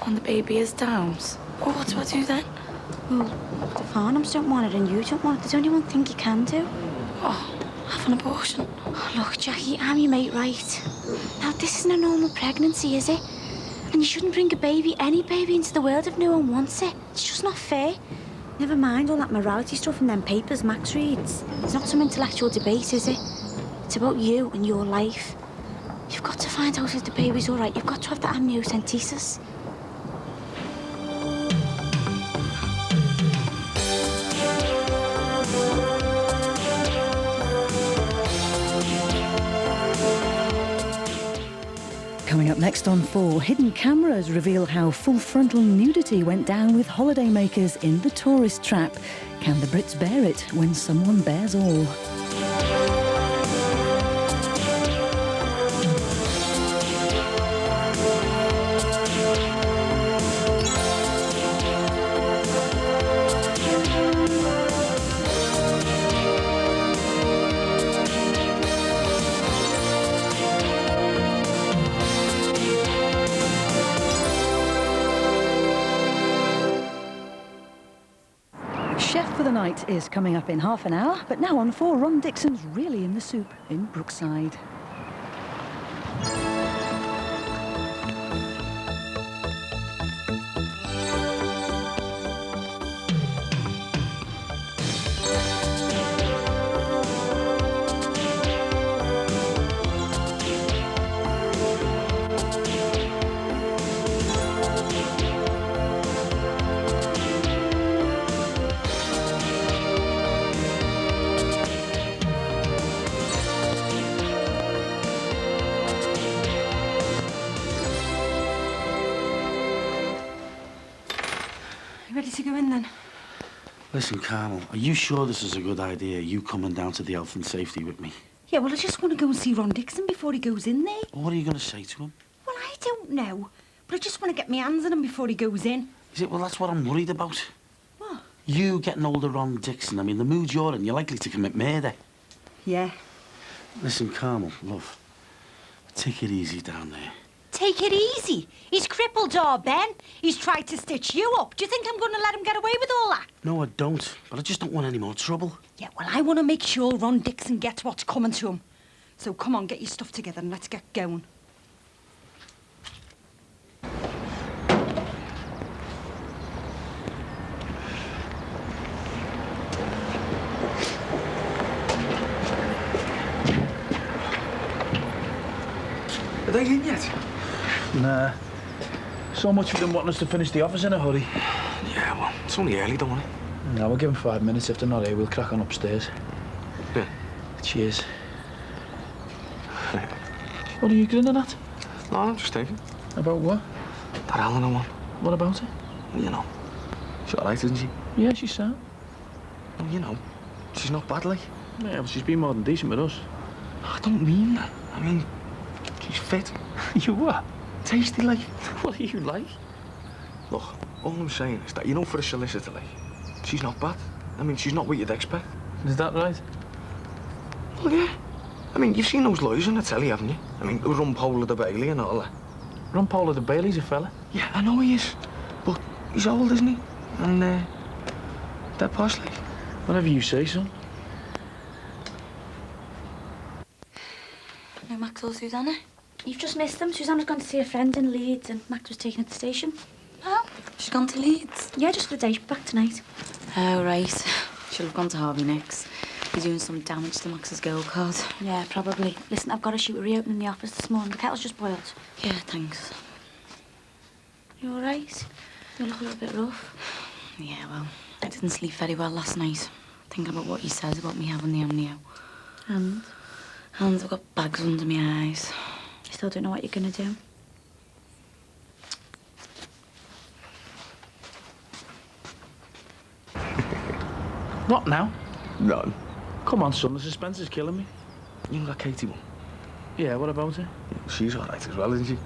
and the baby is Downs, well, what do I do then? Well, the Farnhams don't want it and you don't want it. There's only one thing you can do. Oh, have an abortion. Oh, look, Jackie, I'm your mate, right? Now, this isn't a normal pregnancy, is it? And you shouldn't bring a baby, any baby, into the world if no one wants it. It's just not fair. Never mind all that morality stuff in them papers Max reads. It's not some intellectual debate, is it? It's about you and your life. You've got to find out if the baby's all right. You've got to have the amniocentesis. Coming up next on 4, hidden cameras reveal how full frontal nudity went down with holidaymakers in the tourist trap. Can the Brits bear it when someone bears all? Chef for the Night is coming up in half an hour, but now on 4, Ron Dixon's really in the soup in Brookside. Ready to go in then? Listen, Carmel, are you sure this is a good idea, you coming down to the health and safety with me? Yeah, well, I just want to go and see Ron Dixon before he goes in there. What are you going to say to him? Well, I don't know. But I just want to get my hands on him before he goes in. Is it? Well, that's what I'm worried about. What? You getting hold of Ron Dixon. I mean, the mood you're in, you're likely to commit murder. Yeah. Listen, Carmel, love, take it easy down there. Take it easy. He's crippled, Ben. He's tried to stitch you up. Do you think I'm going to let him get away with all that? No, I don't. But I just don't want any more trouble. Yeah, well, I want to make sure Ron Dixon gets what's coming to him. So come on, get your stuff together and let's get going. Are they in yet? Nah. So much for them wanting us to finish the office in a hurry. Yeah, well, it's only early, don't we? No, we'll give them 5 minutes. If they're not here, we'll crack on upstairs. Yeah. Cheers. What are you grinning at? No, I'm just thinking. About what? That Eleanor one. What about it? Well, you know, she's all right, isn't she? Yeah, she's sound. Well, you know, she's not bad, like. Yeah, well, she's been more than decent with us. I don't mean that. I mean, she's fit. You what? Tasty, like. What are you like? Look, all I'm saying is that, you know, for a solicitor, like, she's not bad. I mean, she's not what you'd expect. Is that right? Well, yeah. I mean, you've seen those lawyers on the telly, haven't you? I mean, Rumpole of the Bailey and all that. Rumpole of the Bailey's a fella. Yeah, I know he is. But he's old, isn't he? And, dead posh, like. Whatever you say, son. No Max or Susanna? You've just missed them. Susanna's gone to see a friend in Leeds and Max was taken at the station. Oh, she's gone to Leeds? Yeah, just for the day. She'll be back tonight. Oh, right. She'll have gone to Harvey next. He's doing some damage to Max's gold card. Yeah, probably. Listen, I've got to shoot a reopening the office this morning. The kettle's just boiled. Yeah, thanks. You all right? You look a little bit rough. Yeah, well, I didn't sleep very well last night. I thinking about what he says about me having the amnio. And? And I've got bags under my eyes. You still don't know what you're going to do? What now? None. Come on, son, the suspense is killing me. You got Katie one? Yeah, what about her? She's all right as well, isn't she?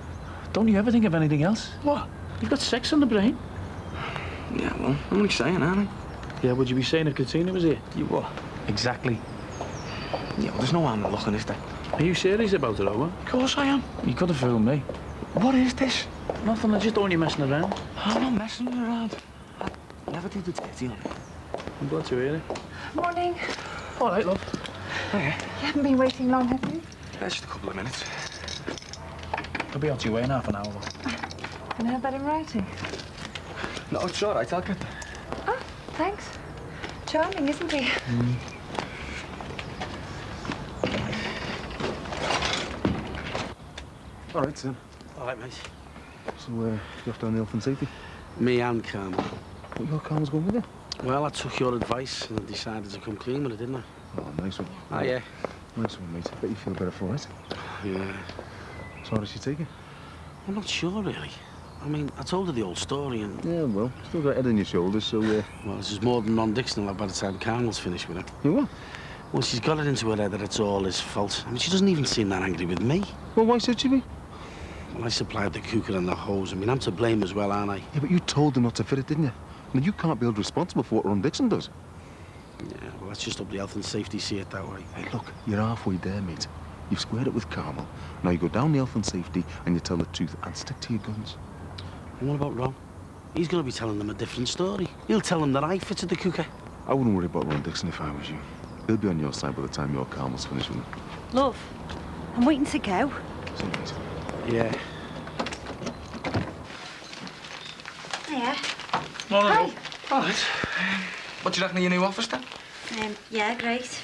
Don't you ever think of anything else? What? You've got sex on the brain. Yeah, well, I'm only saying, aren't I? Yeah, would you be saying if Katina was here? You what? Exactly. Yeah, well, there's no harm in looking, is there? Are you serious about it, Owen? Of course I am. You could have fooled me. What is this? Nothing, I just don't want you messing around. I'm not messing around. I never did the dirty on it. I'm glad to hear it. Morning. All right, love. Hiya. You haven't been waiting long, have you? Yeah, just a couple of minutes. I'll be out your way in half an hour, love. Can I have that in writing? No, it's all right. I'll get there. Oh, thanks. Charming, isn't he? All right, Tim. All right, mate. So, you off down the health and safety? Me and Carmel. What, your Carmel's going with you? Well, I took your advice and I decided to come clean with it, didn't I? Oh, nice one. Oh, yeah. Nice one, mate. I bet you feel better for it. Yeah. So how does she take it? I'm not sure, really. I mean, I told her the old story and... Yeah, well, still got head on your shoulders, so, Well, this is more than non-Dixon by the time Carmel's finished with it. You what? Well, she's got it into her head that it's all his fault. I mean, she doesn't even seem that angry with me. Well, why should she be? Well, I supplied the cooker and the hose. I mean, I'm to blame as well, aren't I? Yeah, but you told her not to fit it, didn't you? I mean, you can't be held responsible for what Ron Dixon does. Yeah, well, let's just up the health and safety, see it that way. Hey, look, you're halfway there, mate. You've squared it with Carmel. Now you go down the health and safety and you tell the truth and stick to your guns. And what about Ron? He's going to be telling them a different story. He'll tell them that I fitted the cooker. I wouldn't worry about Ron Dixon if I was you. He'll be on your side by the time your Carmel's finished with him. Love, I'm waiting to go. See you, mate. Yeah. Hiya. Morning, Hi. love. All right. What do you reckon of your new office, then? Yeah, great.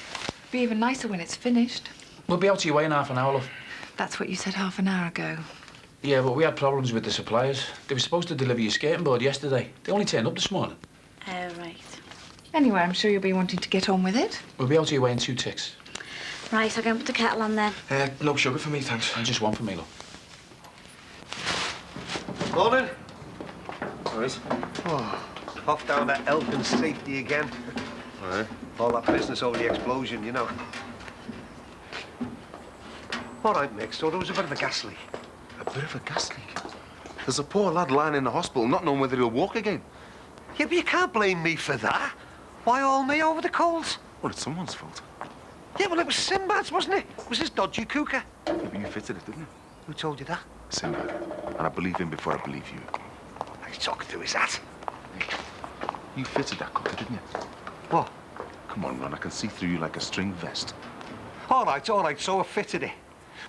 Be even nicer when it's finished. We'll be out your way in half an hour, love. That's what you said half an hour ago. Yeah, but we had problems with the suppliers. They were supposed to deliver your skating board yesterday. They only turned up this morning. Oh, right. Anyway, I'm sure you'll be wanting to get on with it. We'll be out your way in 2 ticks. Right, I'll go and put the kettle on then. No sugar for me, thanks. And just one for me, love. Morning. All right. Oh, off down that health and safety again. All right. All that business over the explosion, you know. All right, Mick, so there was a bit of a gas leak. A bit of a gas leak? There's a poor lad lying in the hospital not knowing whether he'll walk again. Yeah, but you can't blame me for that. Why all me over the coals? Well, it's someone's fault. Yeah, well, it was Sinbad's, wasn't it? It was his dodgy cooker. Yeah, but you fitted it, didn't you? Who told you that? Sinbad. And I believe him before I believe you. He's talking to his hat. You fitted that cooker, didn't you? What? Come on, Ron, I can see through you like a string vest. All right, so I fitted it.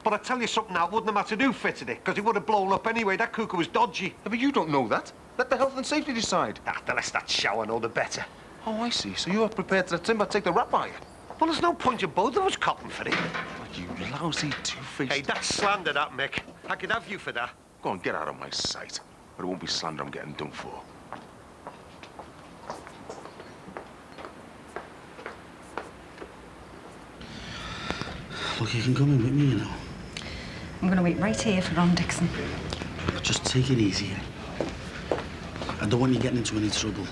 But I tell you something now, it wouldn't have mattered who fitted it, because it would have blown up anyway. That cooker was dodgy. Yeah, but you don't know that. Let the health and safety decide. Ah, the less that shower know, the better. Oh, I see. So you're prepared to let Sinbad take the rap by you? Well, there's no point in both of us copping for it. You lousy two-faced... Hey, that's slander, that, Mick. I could have you for that. Go on, get out of my sight. But it won't be slander I'm getting done for. Look, you can come in with me, you know. I'm going to wait right here for Ron Dixon. Just take it easy. I don't want you getting into any trouble.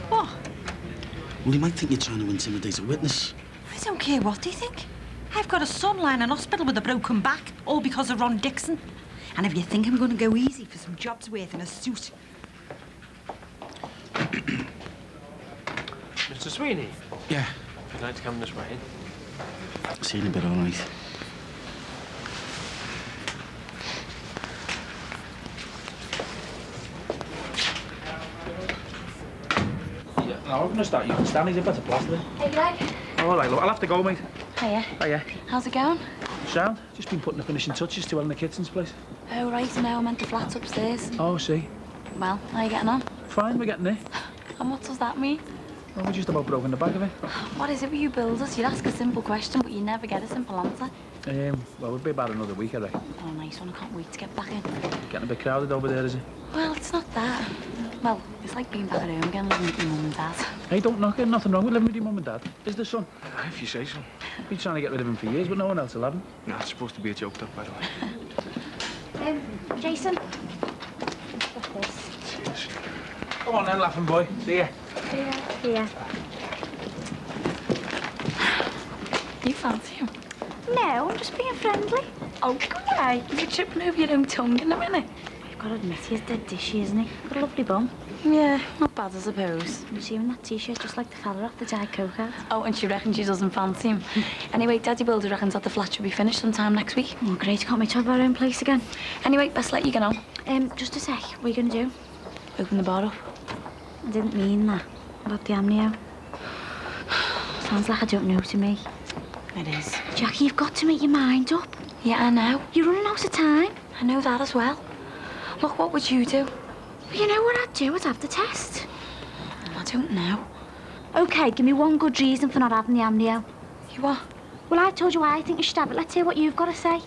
What? Well, he might think you're trying to intimidate a witness. I don't care what they think. I've got a son lying in hospital with a broken back, all because of Ron Dixon. And if you think I'm going to go easy for some job's worth in a suit... Mr. Sweeney? Yeah. If you'd like to come this way. See you in a bit, all right. Yeah, no, I'm going to start using Stanley's. They've got to plaster it. Hey, Greg. All right, look, I'll have to go, mate. Hiya. Hiya. How's it going? Sound? Just been putting the finishing touches to Ellen the kitchen's place. Oh, right, no, I meant the flat's upstairs. Oh, see. Well, how are you getting on? Fine, we're getting there. And what does that mean? Well, we're just about broken the back of it. What is it with you builders? You'd ask a simple question, but you never get a simple answer. Well, we'll be about another week, I reckon. Oh, nice one. I can't wait to get back in. Getting a bit crowded over there, is it? Well, it's not that. Well, it's like being back at home again, living with your mum and dad. Hey, don't knock it. Nothing wrong with living with your mum and dad. Is there, son? If you say so. Been trying to get rid of him for years, but no one else will have him. No, it's supposed to be a joke, though, by the way. Jason. Come on then, laughing boy. See ya. Yeah. You fancy him? No, I'm just being friendly. Oh, come on. You'll be tripping over your own tongue in a minute. I've got to admit, he's dead dishy, isn't he? Got a lovely bum. Yeah, not bad, I suppose. You see him in that T-shirt, just like the fella off the Diet Coke ad. Oh, and she reckons she doesn't fancy him. Anyway, Daddy Builder reckons that the flat should be finished sometime next week. Oh, great. Can't we have our own place again? Anyway, best let you get on. Just a sec. What are you going to do? Open the bar up. I didn't mean that. About the amnio. Sounds like I don't know to me. It is. Jackie, you've got to make your mind up. Yeah, I know. You're running out of time. I know that as well. Look, what would you do? You know what I'd do? I'd have the test. I don't know. OK, give me one good reason for not having the amnio. You what? Well, I told you why I think you should have it. Let's hear what you've got to say.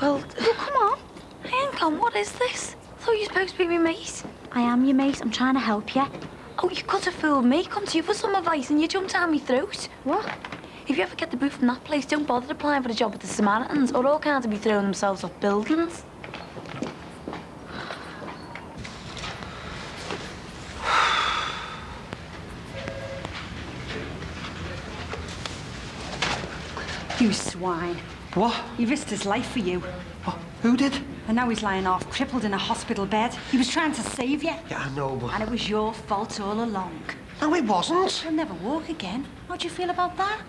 Well, come on. Hang on, what is this? I thought you were supposed to be my mate. I am your mate. I'm trying to help you. Oh, you could have fooled me. Come to you for some advice and you jumped down my throat. What? If you ever get the boot from that place, don't bother applying for a job with the Samaritans, or all kinds will be throwing themselves off buildings. You swine. What? He risked his life for you. What? Who did? And now he's lying half crippled in a hospital bed. He was trying to save you. Yeah, I know, but... And it was your fault all along. No, it wasn't. He'll never walk again. How do you feel about that?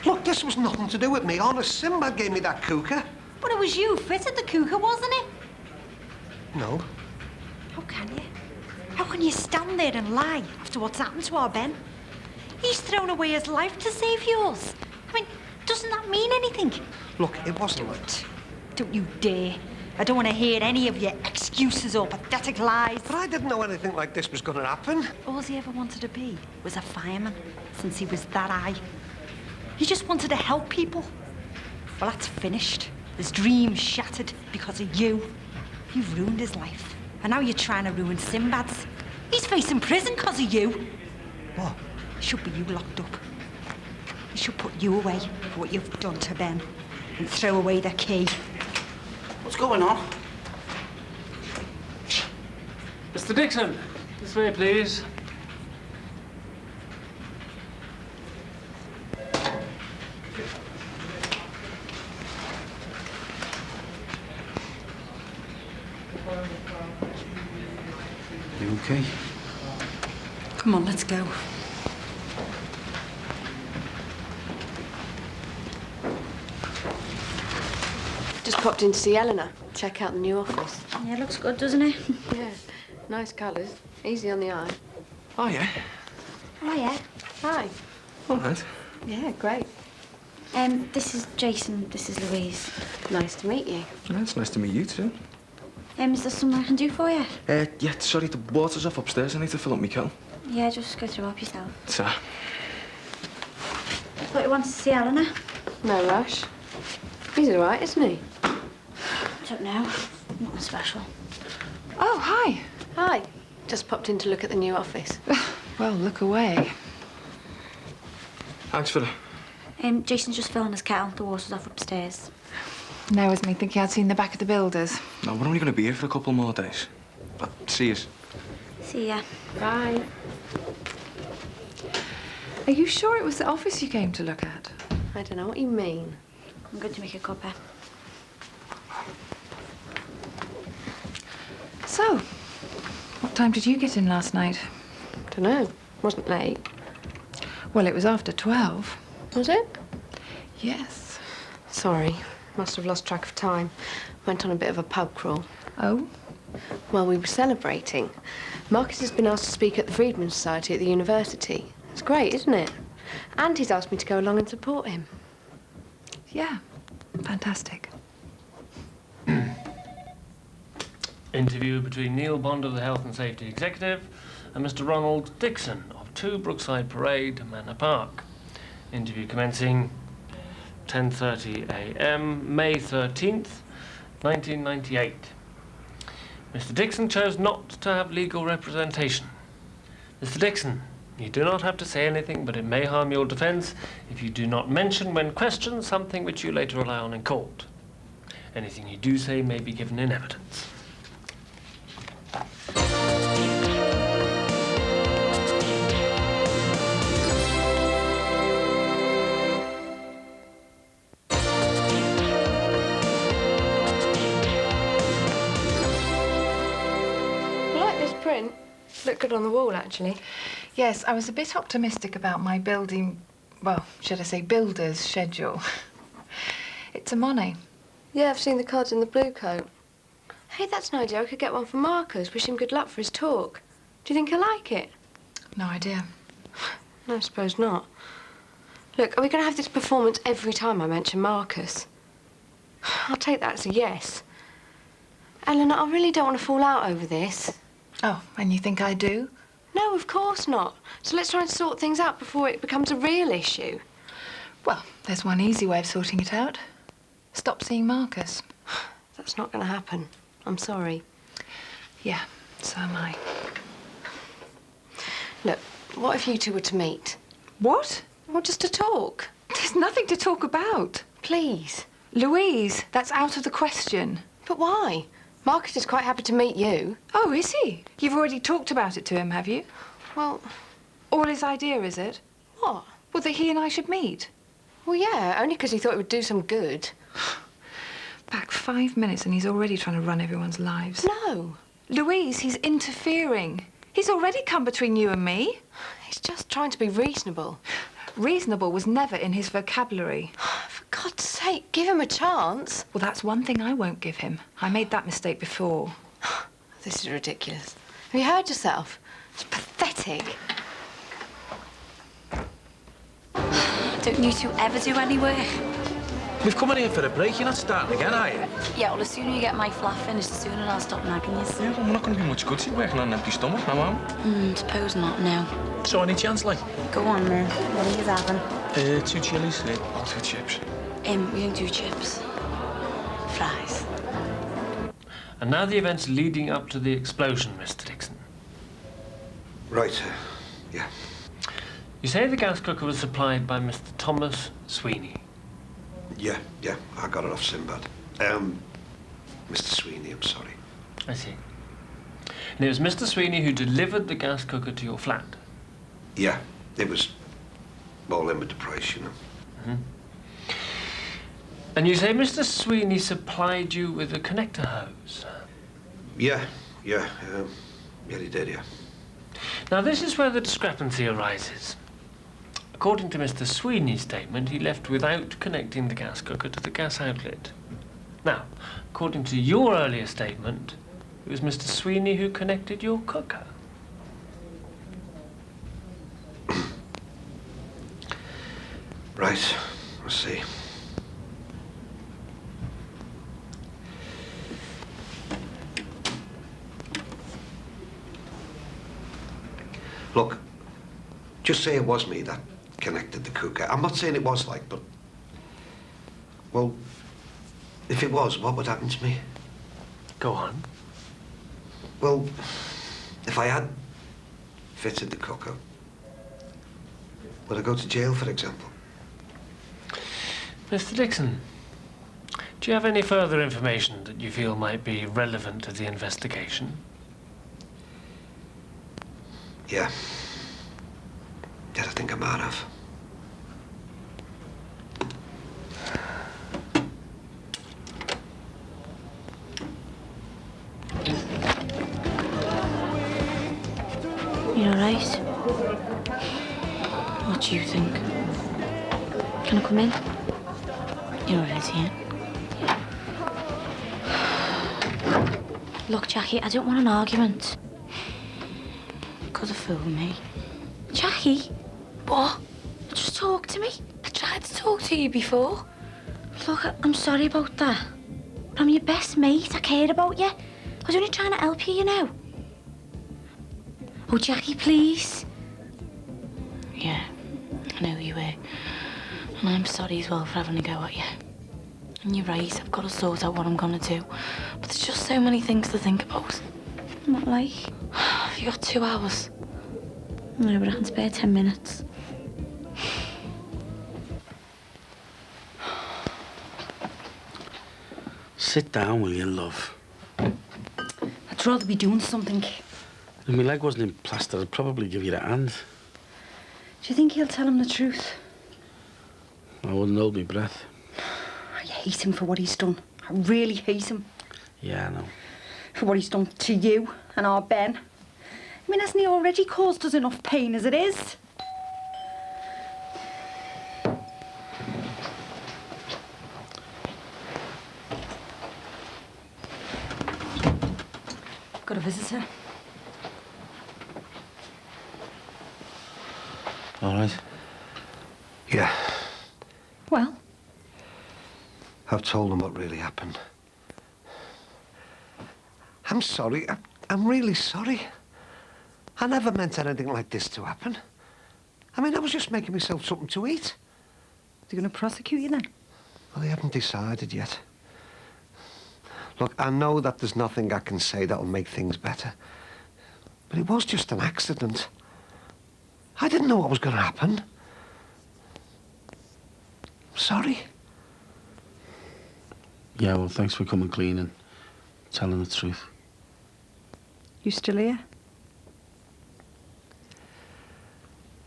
Look, this was nothing to do with me. Honest, Sinbad gave me that cooker. But it was you who fitted the cooker, wasn't it? No. How can you? How can you stand there and lie after what's happened to our Ben? He's thrown away his life to save yours. I mean, doesn't that mean anything? Look, it wasn't like... Don't you dare. I don't want to hear any of your excuses or pathetic lies. But I didn't know anything like this was going to happen. All he ever wanted to be was a fireman, since he was that high. He just wanted to help people. Well, that's finished. His dreams shattered because of you. You've ruined his life. And now you're trying to ruin Sinbad's. He's facing prison because of you. What? It should be you locked up. He should put you away for what you've done to Ben and throw away the key. What's going on? Mr. Dixon, this way, please. You okay? Come on, let's go. Just popped in to see Eleanor. Check out the new office. Yeah, looks good, doesn't it? Yeah, nice colours. Easy on the eye. Oh, yeah? Oh, yeah. Hi. All right. Yeah, great. This is Jason, this is Louise. Nice to meet you. Yeah, it's nice to meet you, too. Is there something I can do for you? Yeah, sorry, the water's off upstairs. I need to fill up my kettle. Yeah, just go through up yourself. So, Thought you wanted to see Eleanor? No rush. He's all right, isn't he? Don't know. Nothing special. Oh, hi. Hi. Just popped in to look at the new office. Well, look away. thanks for the... Jason's just filling his kettle. The water's off upstairs. Now was me thinking I'd seen the back of the builders. No, we're only going to be here for a couple more days. But see yous. See ya. Bye. Are you sure it was the office you came to look at? I don't know what you mean. I'm going to make a cuppa. So, what time did you get in last night? Dunno. Wasn't late. Well, it was after 12. Was it? Yes. Sorry. Must have lost track of time. Went on a bit of a pub crawl. Oh? Well, we were celebrating. Marcus has been asked to speak at the Freedman Society at the university. It's great, isn't it? And he's asked me to go along and support him. Yeah. Fantastic. Interview between Neil Bond of the Health and Safety Executive and Mr. Ronald Dixon of 2 Brookside Parade, Manor Park. Interview commencing 10:30 a.m. May 13th, 1998. Mr. Dixon chose not to have legal representation. Mr. Dixon, you do not have to say anything, but it may harm your defence if you do not mention when questioned something which you later rely on in court. Anything you do say may be given in evidence. I like this print. Looked good on the wall, actually. Yes, I was a bit optimistic about my building, well, should I say builder's schedule. It's a Monet. Yeah, I've seen the cards in the blue coat. Hey, that's an idea. I could get one for Marcus. Wish him good luck for his talk. Do you think he'll like it? No idea. No, I suppose not. Look, are we going to have this performance every time I mention Marcus? I'll take that as a yes. Eleanor, I really don't want to fall out over this. Oh, and you think I do? No, of course not. So let's try and sort things out before it becomes a real issue. Well, there's one easy way of sorting it out. Stop seeing Marcus. That's not going to happen. I'm sorry. Yeah, so am I. Look, what if you two were to meet? What? Well, just to talk. There's nothing to talk about. Please. Louise, that's out of the question. But why? Marcus is quite happy to meet you. Oh, is he? You've already talked about it to him, have you? Well... All his idea, is it? What? Well, that he and I should meet. Well, yeah, only because he thought it would do some good. Back 5 minutes and he's already trying to run everyone's lives. No. Louise, he's interfering. He's already come between you and me. He's just trying to be reasonable. Reasonable was never in his vocabulary. For God's sake, give him a chance. Well, that's one thing I won't give him. I made that mistake before. This is ridiculous. Have you heard yourself? It's pathetic. Don't you two ever do any work? We've come in here for a break. You're not starting again, are you? Yeah, well, the sooner you get my flat finished, the sooner I'll stop nagging you. Yeah, well, we're not going to be much good to you working on an empty stomach, now, am I? Suppose not, no. So, any chance, like? Go on, then. What are you having? 2 chilies, 2 chips. We don't do chips. Fries. And now the events leading up to the explosion, Mr. Dixon. Right, yeah. You say the gas cooker was supplied by Mr. Thomas Sweeney. Yeah, I got it off Sinbad. Mr. Sweeney, I'm sorry. I see. And it was Mr. Sweeney who delivered the gas cooker to your flat? Yeah, it was all in with the price, you know. Mm-hmm. And you say Mr. Sweeney supplied you with a connector hose? Yeah, he did, yeah. Now, this is where the discrepancy arises. According to Mr. Sweeney's statement, he left without connecting the gas cooker to the gas outlet. Now, according to your earlier statement, it was Mr. Sweeney who connected your cooker. Right, I see. Look, just say it was me that connected the cooker. I'm not saying it was like, but... Well, if it was, what would happen to me? Go on. Well, if I had fitted the cooker, would I go to jail, for example? Mr. Dixon, do you have any further information that you feel might be relevant to the investigation? Yeah. I think I might have. You all right? What do you think? Can I come in? You're all right, yeah? Look, Jackie, I don't want an argument. Could have fooled me. Jackie? What? Just talk to me. I tried to talk to you before. Look, I'm sorry about that. But I'm your best mate. I cared about you. I was only trying to help you, you know. Oh, Jackie, please. Yeah, I know you were. And I'm sorry as well for having to go at you. And you're right, I've got to sort out what I'm gonna do. But there's just so many things to think about. What like? Have you got 2 hours? No, but I can spare 10 minutes. Sit down, will you, love? I'd rather be doing something. If my leg wasn't in plaster, I'd probably give you a hand. Do you think he'll tell him the truth? I wouldn't hold my breath. I hate him for what he's done. I really hate him. Yeah, I know. For what he's done to you and our Ben. I mean, hasn't he already caused us enough pain as it is? Got a visitor. All right. Yeah, Well, I've told them what really happened. I'm sorry. I'm really sorry. I never meant anything like this to happen. I mean, I was just making myself something to eat. they're going to prosecute you then? Well, they haven't decided yet. Look, I know that there's nothing I can say that'll make things better. But it was just an accident. I didn't know what was going to happen. Sorry. Yeah, well, thanks for coming clean and telling the truth. You still here?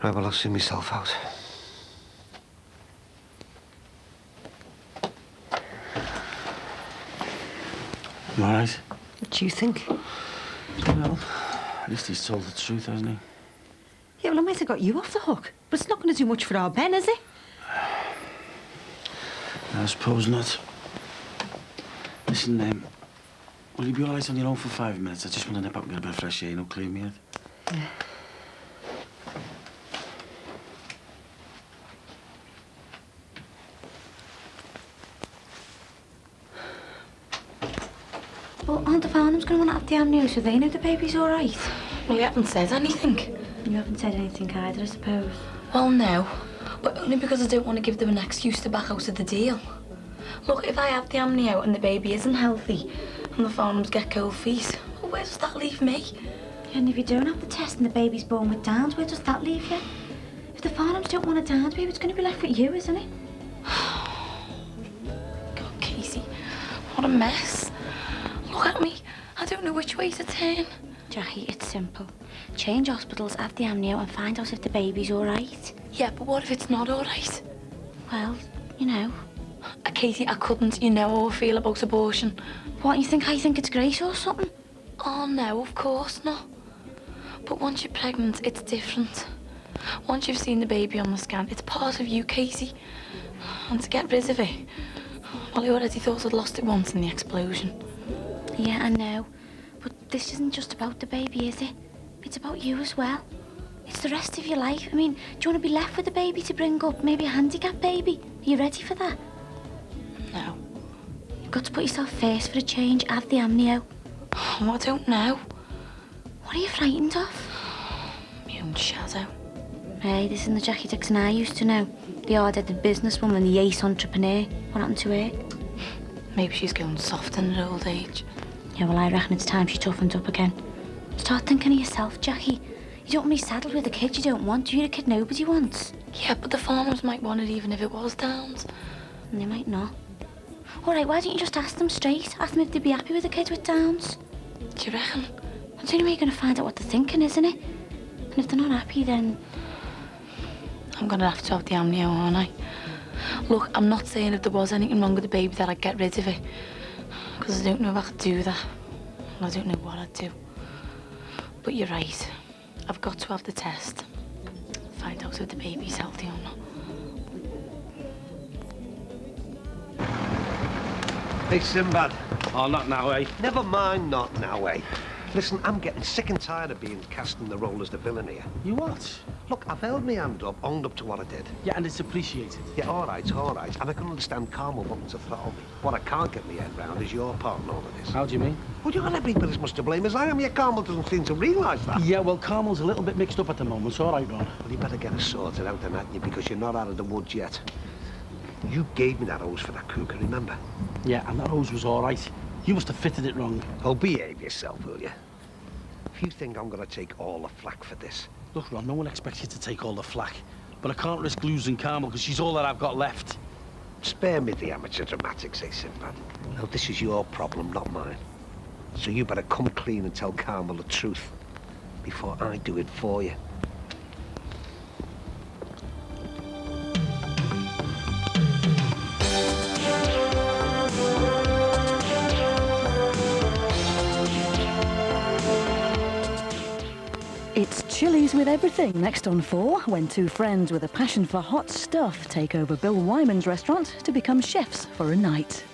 Right, well, I'll see myself out. You all right? What do you think? Well, at least he's told the truth, hasn't he? Yeah, well, I might have got you off the hook. But it's not going to do much for our Ben, is it? I suppose not. Listen, will you be all right on your own for 5 minutes? I just want to nip up and get a bit of fresh air, clear me head. Yeah. Well, aren't the Farnhams going to want to have the amnio so they know the baby's all right? Well, you haven't said anything. You haven't said anything either, I suppose. Well, no. But only because I don't want to give them an excuse to back out of the deal. Look, if I have the amnio and the baby isn't healthy and the Farnhams get cold feet, well, where does that leave me? And if you don't have the test and the baby's born with Downs, where does that leave you? If the Farnhams don't want a Downs baby, it's going to be left with you, isn't it? God, Casey, what a mess. Look at me. I don't know which way to turn. Jackie, it's simple. Change hospitals, have the amnio and find out if the baby's all right. Yeah, but what if it's not all right? Well, you know. Katie, I couldn't. You know how I feel about abortion. What, you think I think it's great or something? Oh, no, of course not. But once you're pregnant, it's different. Once you've seen the baby on the scan, it's part of you, Casey. And to get rid of it, well, I already thought I'd lost it once in the explosion. Yeah, I know. But this isn't just about the baby, is it? It's about you as well. It's the rest of your life. I mean, do you want to be left with a baby to bring up? Maybe a handicapped baby? Are you ready for that? No. You've got to put yourself first for a change. Have the amnio. Oh, I don't know. What are you frightened of? My own shadow. Hey, this isn't the Jackie Dixon I used to know. The hard-headed businesswoman, the ace entrepreneur. What happened to her? Maybe she's going soft in her old age. Yeah, well, I reckon it's time she toughened up again. Start thinking of yourself, Jackie. You don't want to be saddled with a kid you don't want. You're a kid nobody wants. Yeah, but the Farnhams might want it even if it was Downs. And they might not. All right, why don't you just ask them straight? Ask them if they'd be happy with a kid with Downs. Do you reckon? That's the only way you're going to find out what they're thinking, isn't it? And if they're not happy, then... I'm going to have the amnio, aren't I? Look, I'm not saying if there was anything wrong with the baby that I'd get rid of it. Because I don't know if I could do that. And I don't know what I'd do. But you're right. I've got to have the test. Find out if the baby's healthy or not. Hey, Sinbad. Oh, not now, eh? Never mind not now, eh? Listen, I'm getting sick and tired of being cast in the role as the villain here. You what? Look, I've held my hand up, owned up to what I did. Yeah, and it's appreciated. Yeah, all right. And I can understand Carmel wanting to throttle me. What I can't get my head round is your part in all of this. How do you mean? Well, you're every bit as much to blame as I am. Yet Carmel doesn't seem to realise that. Yeah, well, Carmel's a little bit mixed up at the moment. It's all right, Ron. Well, you better get it sorted out then, hadn't you? Because you're not out of the woods yet. You gave me that hose for that cooker, remember? Yeah, and that hose was all right. You must have fitted it wrong. Oh, behave yourself, will you? If you think I'm going to take all the flack for this... Look, Ron, no one expects you to take all the flack. But I can't risk losing Carmel because she's all that I've got left. Spare me the amateur dramatics, eh, Sinbad? Now, this is your problem, not mine. So you better come clean and tell Carmel the truth before I do it for you. It's Chili's with everything next on 4, when two friends with a passion for hot stuff take over Bill Wyman's restaurant to become chefs for a night.